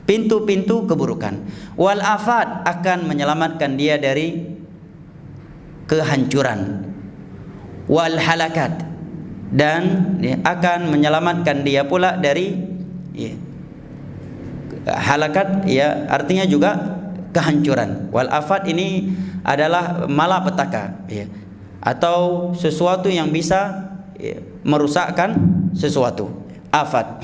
pintu-pintu keburukan. Wal afat, akan menyelamatkan dia dari kehancuran. Wal halakat, dan akan menyelamatkan dia pula dari halakat, artinya juga kehancuran. Wal afat ini adalah malapetaka, atau sesuatu yang bisa merusakkan sesuatu. Afat.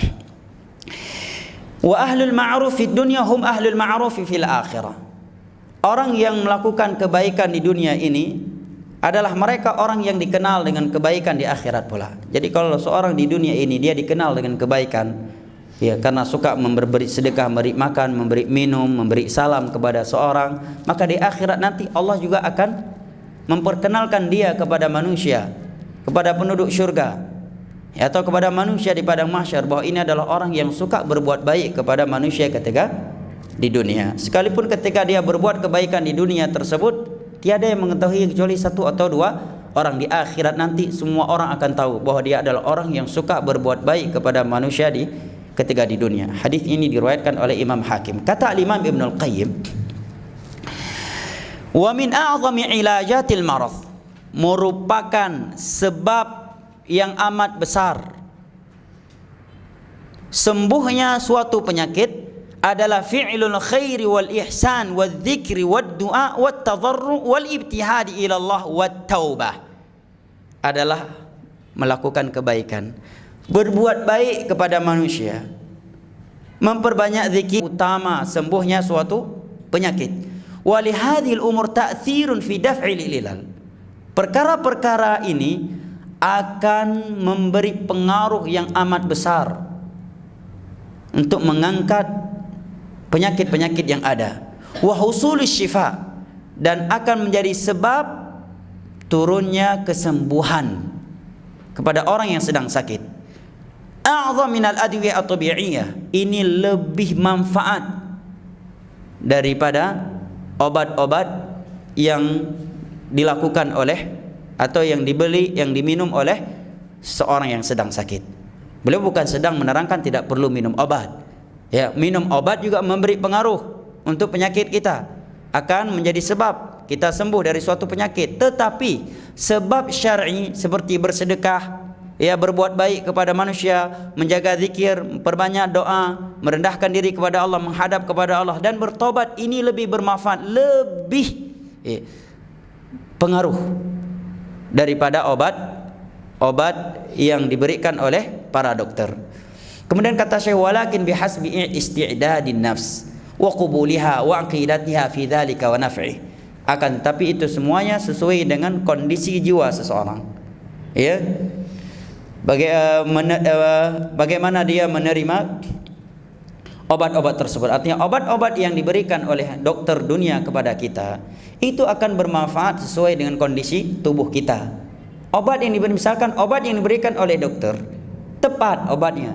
Wa ahlul ma'ruf fid dunya hum ahlul ma'ruf fil akhirah. Orang yang melakukan kebaikan di dunia ini adalah mereka orang yang dikenal dengan kebaikan di akhirat pula. Jadi kalau seorang di dunia ini dia dikenal dengan kebaikan, karena suka memberi sedekah, memberi makan, memberi minum, memberi salam kepada seorang, maka di akhirat nanti Allah juga akan memperkenalkan dia kepada manusia, kepada penduduk syurga, atau kepada manusia di padang mahsyar, bahwa ini adalah orang yang suka berbuat baik kepada manusia ketika di dunia. Sekalipun ketika dia berbuat kebaikan di dunia tersebut tiada yang mengetahui kecuali satu atau dua orang. Di akhirat nanti semua orang akan tahu bahwa dia adalah orang yang suka berbuat baik kepada manusia ketika di dunia. Hadis ini diriwayatkan oleh Imam Hakim. Kata Imam Ibnul Qayyim, wa min a'zami ilajatil marad, merupakan sebab yang amat besar sembuhnya suatu penyakit adalah fi'lul khairi wal ihsan wal dzikri wad du'a wat tadarru wal ibtihadi ila Allah wat taubah, adalah melakukan kebaikan, berbuat baik kepada manusia, memperbanyak zikir. Utama sembuhnya suatu penyakit. Wa li hadhil umur ta'thirun fi daf'il ilal. Perkara-perkara ini akan memberi pengaruh yang amat besar untuk mengangkat penyakit-penyakit yang ada. Wa husulis syifa, dan akan menjadi sebab turunnya kesembuhan kepada orang yang sedang sakit. A'zam minal adwiyah at-tabi'iyah, ini lebih manfaat daripada obat-obat yang dilakukan oleh atau yang dibeli, yang diminum oleh seorang yang sedang sakit. Beliau bukan sedang menerangkan tidak perlu minum obat. Ya, minum obat juga memberi pengaruh untuk penyakit kita, akan menjadi sebab kita sembuh dari suatu penyakit. Tetapi sebab syar'i seperti bersedekah, ya, berbuat baik kepada manusia, menjaga zikir, memperbanyak doa, merendahkan diri kepada Allah, menghadap kepada Allah dan bertobat, ini lebih bermanfaat, lebih pengaruh daripada obat yang diberikan oleh para dokter. Kemudian kata Syekh, walakin bihasbi isti'dadin nafs wa qubuliha wa aqidatiha fi dzalika wa naf'i. Akan tapi itu semuanya sesuai dengan kondisi jiwa seseorang. Ya. Bagaimana dia menerima obat-obat tersebut. Artinya obat-obat yang diberikan oleh dokter dunia kepada kita itu akan bermanfaat sesuai dengan kondisi tubuh kita. Obat yang diberikan, misalkan obat yang diberikan oleh dokter tepat obatnya,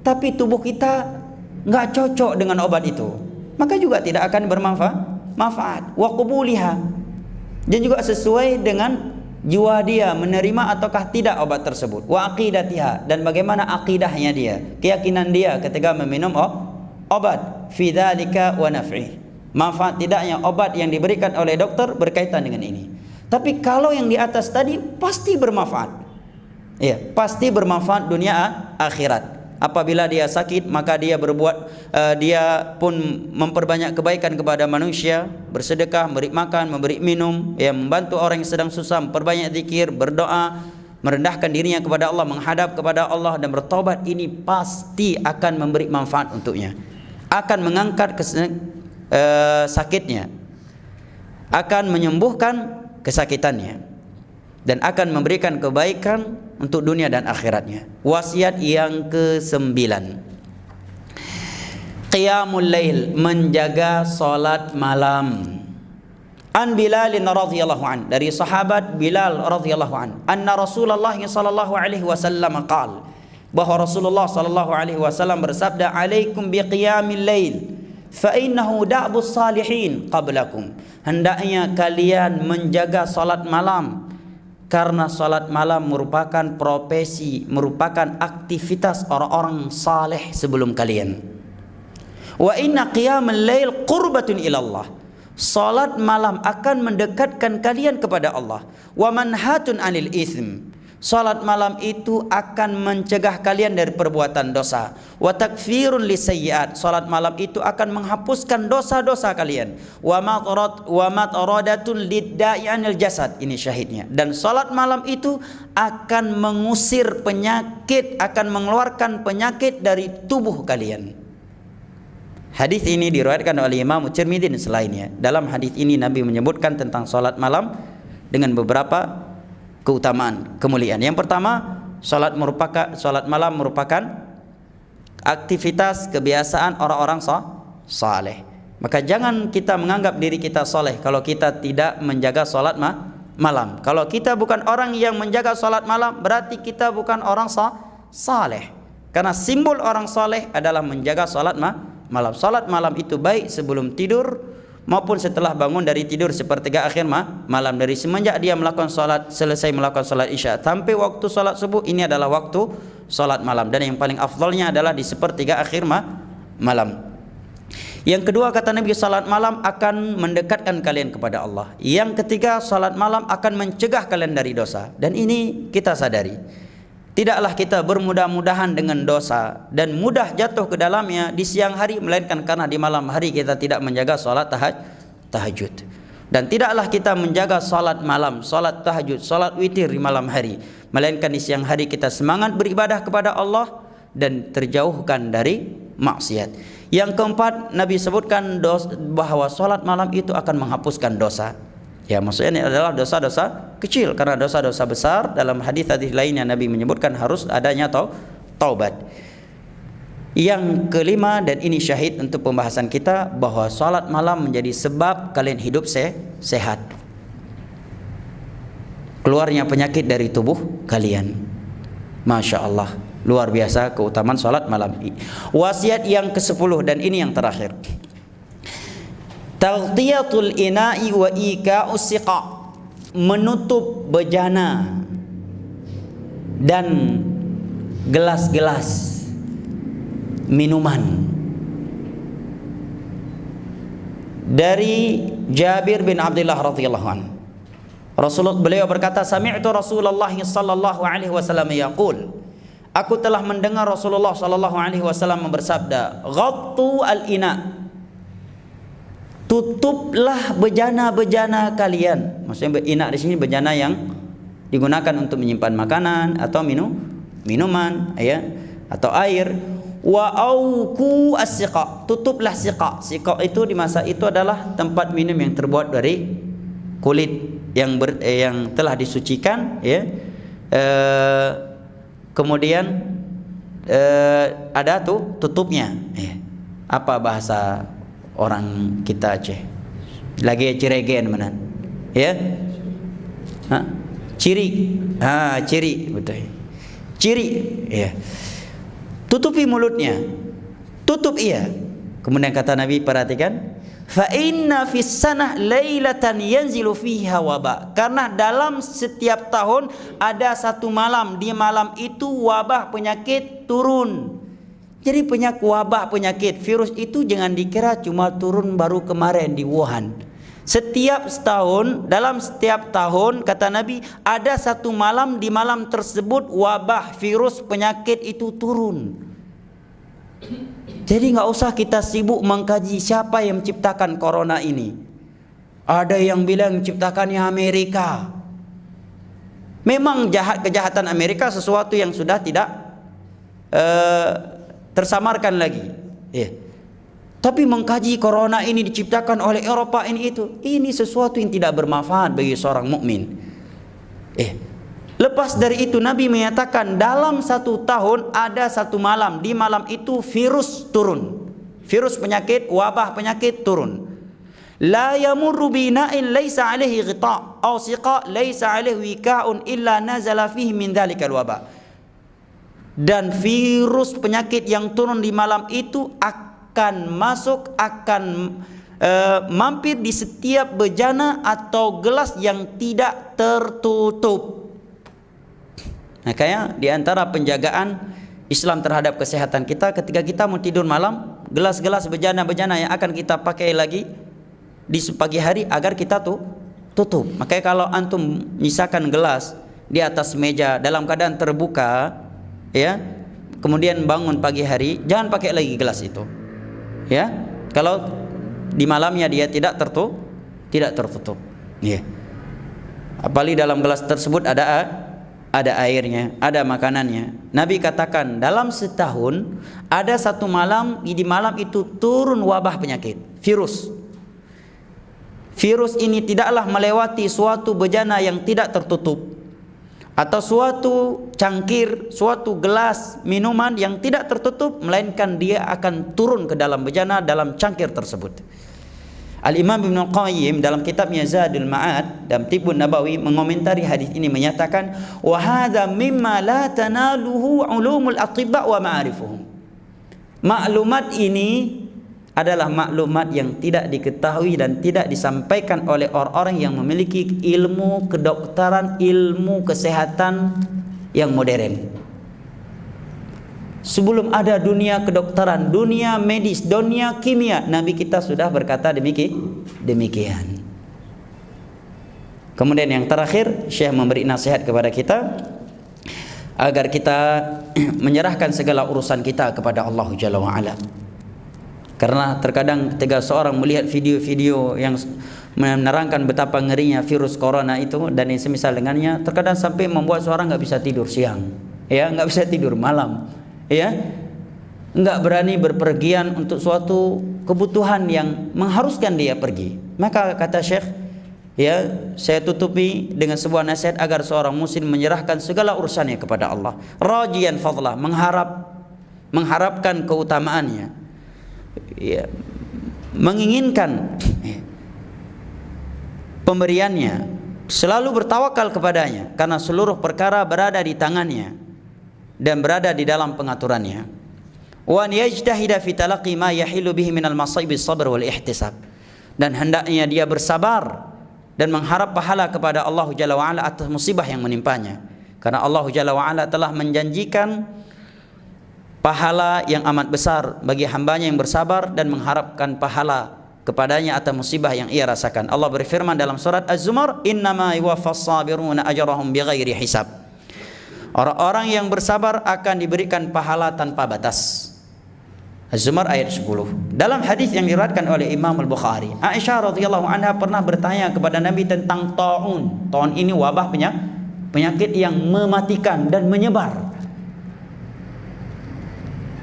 tapi tubuh kita nggak cocok dengan obat itu, maka juga tidak akan bermanfaat. Wa qubuliha, dan juga sesuai dengan jiwa dia menerima ataukah tidak obat tersebut. Wa aqidatiha, dan bagaimana akidahnya dia, keyakinan dia ketika meminum obat. Fi dzalika wa naf'i, manfaat tidaknya obat yang diberikan oleh dokter berkaitan dengan ini. Tapi kalau yang di atas tadi pasti bermanfaat. Ya, pasti bermanfaat dunia akhirat. Apabila dia sakit, maka dia dia pun memperbanyak kebaikan kepada manusia, bersedekah, memberi makan, memberi minum, ya, membantu orang yang sedang susah, memperbanyak zikir, berdoa, merendahkan dirinya kepada Allah, menghadap kepada Allah dan bertobat, ini pasti akan memberi manfaat untuknya. Akan mengangkat sakitnya, akan menyembuhkan kesakitannya, dan akan memberikan kebaikan untuk dunia dan akhiratnya. Wasiat yang ke-9, qiyamul lail, menjaga salat malam. An Bilal radhiyallahu an, dari sahabat Bilal radhiyallahu an, anna Rasulullah sallallahu alaihi wasallam qala, bahwa Rasulullah sallallahu alaihi wasallam bersabda, alaikum biqiyamil lail fa innahu da'bus salihin qablakum, hendaknya kalian menjaga salat malam, karena salat malam merupakan profesi, merupakan aktivitas orang-orang saleh sebelum kalian. Wa inna qiyamul lail qurbatun ilallah, salat malam akan mendekatkan kalian kepada Allah. Wa manhatun anil itsm, salat malam itu akan mencegah kalian dari perbuatan dosa. Wa takfirun lisayyi'at, salat malam itu akan menghapuskan dosa-dosa kalian. Wa mataradatun lidda'i anil jasad, ini syahidnya. Dan salat malam itu akan mengusir penyakit, akan mengeluarkan penyakit dari tubuh kalian. Hadis ini diriwayatkan oleh Imam Tirmidzi dan selainnya. Dalam hadis ini Nabi menyebutkan tentang salat malam dengan beberapa keutamaan, kemuliaan. Yang pertama, salat malam merupakan aktivitas kebiasaan orang-orang saleh. Maka jangan kita menganggap diri kita saleh kalau kita tidak menjaga salat malam. Kalau kita bukan orang yang menjaga salat malam, berarti kita bukan orang saleh. Karena simbol orang saleh adalah menjaga salat malam. Salat malam itu baik sebelum tidur maupun setelah bangun dari tidur sepertiga akhir malam. Dari semenjak dia melakukan salat, selesai melakukan salat isya sampai waktu salat subuh, ini adalah waktu salat malam, dan yang paling afdalnya adalah di sepertiga akhir malam. Yang kedua, kata Nabi, salat malam akan mendekatkan kalian kepada Allah. Yang ketiga, salat malam akan mencegah kalian dari dosa, dan ini kita sadari. Tidaklah kita bermudah-mudahan dengan dosa dan mudah jatuh ke dalamnya di siang hari, melainkan karena di malam hari kita tidak menjaga salat tahajud. Dan tidaklah kita menjaga salat malam, salat tahajud, salat witir di malam hari, melainkan di siang hari kita semangat beribadah kepada Allah dan terjauhkan dari maksiat. Yang keempat, Nabi sebutkan bahwa salat malam itu akan menghapuskan dosa. Ya, maksudnya ini adalah dosa-dosa kecil, karena dosa-dosa besar dalam hadis-hadis lainnya Nabi menyebutkan harus adanya taubat. Yang kelima, dan ini syahid untuk pembahasan kita, bahwa salat malam menjadi sebab kalian hidup sehat, keluarnya penyakit dari tubuh kalian. Masya Allah, luar biasa keutamaan salat malam. Wasiat yang ke-10 dan ini yang terakhir, taghtiyatul ina'i wa ika'us siqa, menutup bejana dan gelas-gelas minuman. Dari Jabir bin Abdullah radhiyallahu anhu, beliau berkata, sami'tu Rasulullah sallallahu alaihi wasallam yaqul, aku telah mendengar Rasulullah sallallahu alaihi wasallam bersabda, ghattu al-ina, tutuplah bejana-bejana kalian. Maksudnya ina di sini bejana yang digunakan untuk menyimpan makanan atau minuman, ya, atau air. Wa auku as-siqa, tutuplah siqa. Siqa itu di masa itu adalah tempat minum yang terbuat dari kulit yang telah disucikan, ya. Kemudian ada tuh tutupnya, ya. Apa bahasa orang kita Aceh? Lagi ciregen mana? Ya? Ha? Ciri. Ciri, betul. Ciri, ya. Tutupi mulutnya, tutup ia. Kemudian kata Nabi, perhatikan, fa inna fis sanah lailatan yanzilu fiha wabah, karena dalam setiap tahun ada satu malam, di malam itu wabah penyakit turun. Jadi wabah penyakit virus itu jangan dikira cuma turun baru kemarin di Wuhan. Setiap setahun, dalam setiap tahun kata Nabi, ada satu malam, di malam tersebut wabah virus penyakit itu turun. Jadi nggak usah kita sibuk mengkaji siapa yang menciptakan corona ini. Ada yang bilang menciptakannya Amerika. Memang kejahatan Amerika sesuatu yang sudah tidak tersamarkan lagi, ya. Tapi mengkaji corona ini diciptakan oleh Eropa ini sesuatu yang tidak bermanfaat bagi seorang mukmin. Lepas dari itu Nabi menyatakan dalam satu tahun ada satu malam, di malam itu virus turun, virus penyakit, wabah penyakit turun. La yamurru bina'in laisa alaihi ghita' aw siqa laisa alaihi wika'un illa nazala fihi min dzalikal wabah. Dan virus penyakit yang turun di malam itu akan mampir di setiap bejana atau gelas yang tidak tertutup. Makanya di antara penjagaan Islam terhadap kesehatan kita, ketika kita mau tidur malam, gelas-gelas bejana-bejana yang akan kita pakai lagi di pagi hari agar kita tutup. Makanya kalau antum nyisakan gelas di atas meja dalam keadaan terbuka, ya, kemudian bangun pagi hari, jangan pakai lagi gelas itu, ya. Kalau di malamnya dia tidak tertutup, ya. Apalagi dalam gelas tersebut ada airnya, ada makanannya. Nabi katakan dalam setahun ada satu malam, di malam itu turun wabah penyakit, virus. Virus ini tidaklah melewati suatu bejana yang tidak tertutup, atau suatu cangkir, suatu gelas minuman yang tidak tertutup, melainkan dia akan turun ke dalam bejana, dalam cangkir tersebut. Al-Imam Ibnu Qayyim dalam kitabnya Zadul Ma'ad dalam Tibbun Nabawi mengomentari hadis ini menyatakan, wa hadza mimma la tanaluhu ulumul atibba wa ma'arifuhum. Maklumat ini adalah maklumat yang tidak diketahui dan tidak disampaikan oleh orang-orang yang memiliki ilmu kedokteran, ilmu kesehatan yang modern. Sebelum ada dunia kedokteran, dunia medis, dunia kimia, Nabi kita sudah berkata demikian. Kemudian yang terakhir, Syekh memberi nasihat kepada kita agar kita menyerahkan segala urusan kita kepada Allah Jalla wa'ala. Karena terkadang ketika seorang melihat video-video yang menerangkan betapa ngerinya virus corona itu dan yang semisal dengannya, terkadang sampai membuat seorang nggak bisa tidur siang, ya, nggak bisa tidur malam, ya, nggak berani berpergian untuk suatu kebutuhan yang mengharuskan dia pergi. Maka kata Syekh, ya, saya tutupi dengan sebuah nasihat agar seorang muslim menyerahkan segala urusannya kepada Allah, rajian fadlah, mengharap mengharapkan keutamaannya, ya, menginginkan pemberiannya, selalu bertawakal kepadanya karena seluruh perkara berada di tangannya dan berada di dalam pengaturannya. Wa an yajtahida fi talaqi ma yahilu bihi minal masaibi sabr wal ihtisab, dan hendaknya dia bersabar dan mengharap pahala kepada Allah Jalla wa Ala atas musibah yang menimpanya, karena Allah Jalla wa Ala telah menjanjikan pahala yang amat besar bagi hambanya yang bersabar dan mengharapkan pahala kepadanya atas musibah yang ia rasakan. Allah berfirman dalam surat Az-Zumar, innama yuwaffas sabiruna ajrahum bighairi hisab. Orang-orang yang bersabar akan diberikan pahala tanpa batas. Az-Zumar ayat 10. Dalam hadis yang diriwayatkan oleh Imam Al-Bukhari, Aisyah radhiyallahu anha pernah bertanya kepada Nabi tentang taun. Taun ini wabah penyakit yang mematikan dan menyebar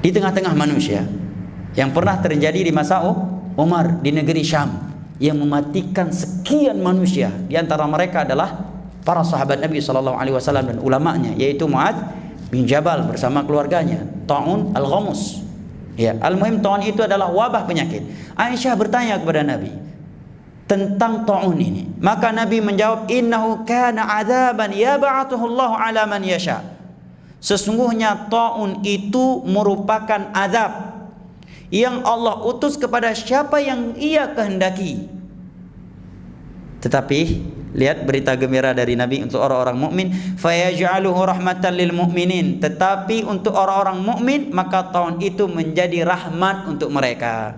di tengah-tengah manusia, yang pernah terjadi di masa Umar di negeri Syam, yang mematikan sekian manusia. Di antara mereka adalah para sahabat Nabi SAW dan ulamanya, yaitu Mu'adz bin Jabal bersama keluarganya. Taun al-Ghamus. Ya, al-muhim taun itu adalah wabah penyakit. Aisyah bertanya kepada Nabi tentang taun ini. Maka Nabi menjawab, innahu kana adzaban yab'athuhu Allah 'ala man yasha. Sesungguhnya taun itu merupakan azab yang Allah utus kepada siapa yang ia kehendaki. Tetapi lihat berita gembira dari Nabi untuk orang-orang mukmin, fayaj'aluhu rahmatan lil mu'minin. Tetapi untuk orang-orang mukmin maka tahun itu menjadi rahmat untuk mereka.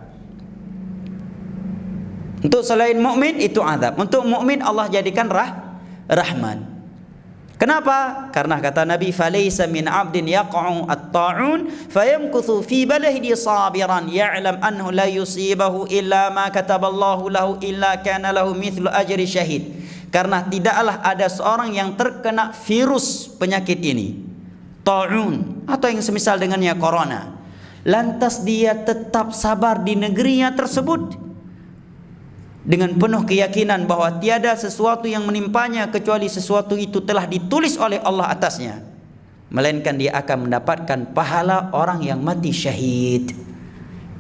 Untuk selain mukmin itu azab, untuk mukmin Allah jadikan rahmat. Kenapa? Karena kata Nabi, falaysa min 'abdin yaqa'u at-ta'un fayamkuthu fi baladihi sabiran ya'lam annahu la yusibahu illa ma kataballahu lahu illa kana lahu mithlu ajri syahid. Karena tidaklah ada seorang yang terkena virus penyakit ini, ta'un atau yang semisal dengannya corona, lantas dia tetap sabar di negerinya tersebut dengan penuh keyakinan bahwa tiada sesuatu yang menimpanya kecuali sesuatu itu telah ditulis oleh Allah atasnya, melainkan dia akan mendapatkan pahala orang yang mati syahid.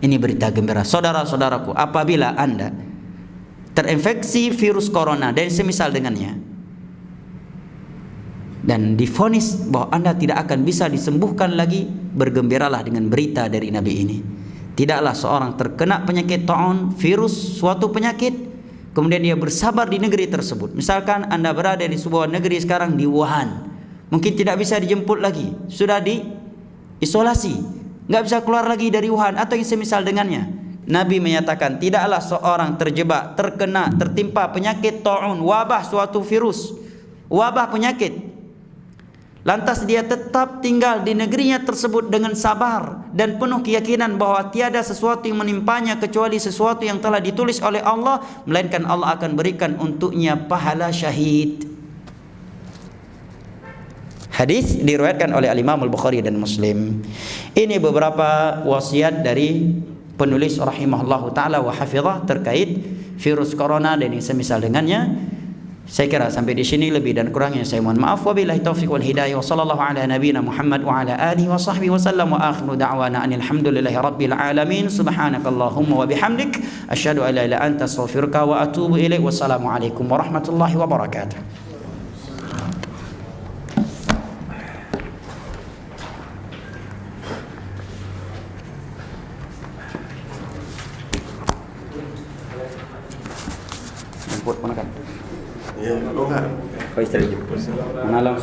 Ini berita gembira. Saudara-saudaraku, apabila Anda terinfeksi virus corona dan semisal dengannya dan divonis bahwa Anda tidak akan bisa disembuhkan lagi, bergembiralah dengan berita dari Nabi ini. Tidaklah seorang terkena penyakit taun, virus, suatu penyakit, kemudian dia bersabar di negeri tersebut. Misalkan Anda berada di sebuah negeri sekarang di Wuhan, mungkin tidak bisa dijemput lagi, sudah diisolasi, nggak bisa keluar lagi dari Wuhan atau yang semisal dengannya. Nabi menyatakan tidaklah seorang terjebak, terkena, tertimpa penyakit taun, wabah suatu virus, wabah penyakit, lantas dia tetap tinggal di negerinya tersebut dengan sabar dan penuh keyakinan bahwa tiada sesuatu yang menimpanya kecuali sesuatu yang telah ditulis oleh Allah, melainkan Allah akan berikan untuknya pahala syahid. Hadis diriwayatkan oleh Imam Al-Bukhari dan Muslim. Ini beberapa wasiat dari penulis rahimahullahu taala wa hafizah terkait virus corona dan yang semisal dengannya. Saya kira sampai di sini, lebih dan kurangnya saya mohon maaf. Wabillahi taufiq wal hidayah, wa sallallahu ala nabiyyina Muhammad wa ala alihi wa sahbihi wa sallam, wa akhiru da'wana anil hamdulillahi rabbil alamin. Subhanakallahumma wa bihamdik asyhadu an la ilaha illa anta astaghfiruka wa atubu ilaik. Wassalamu alaikum warahmatullahi wabarakatuh. Jemput mana kan? Ya, lo kan. Kau istri jemput. Mana langsung.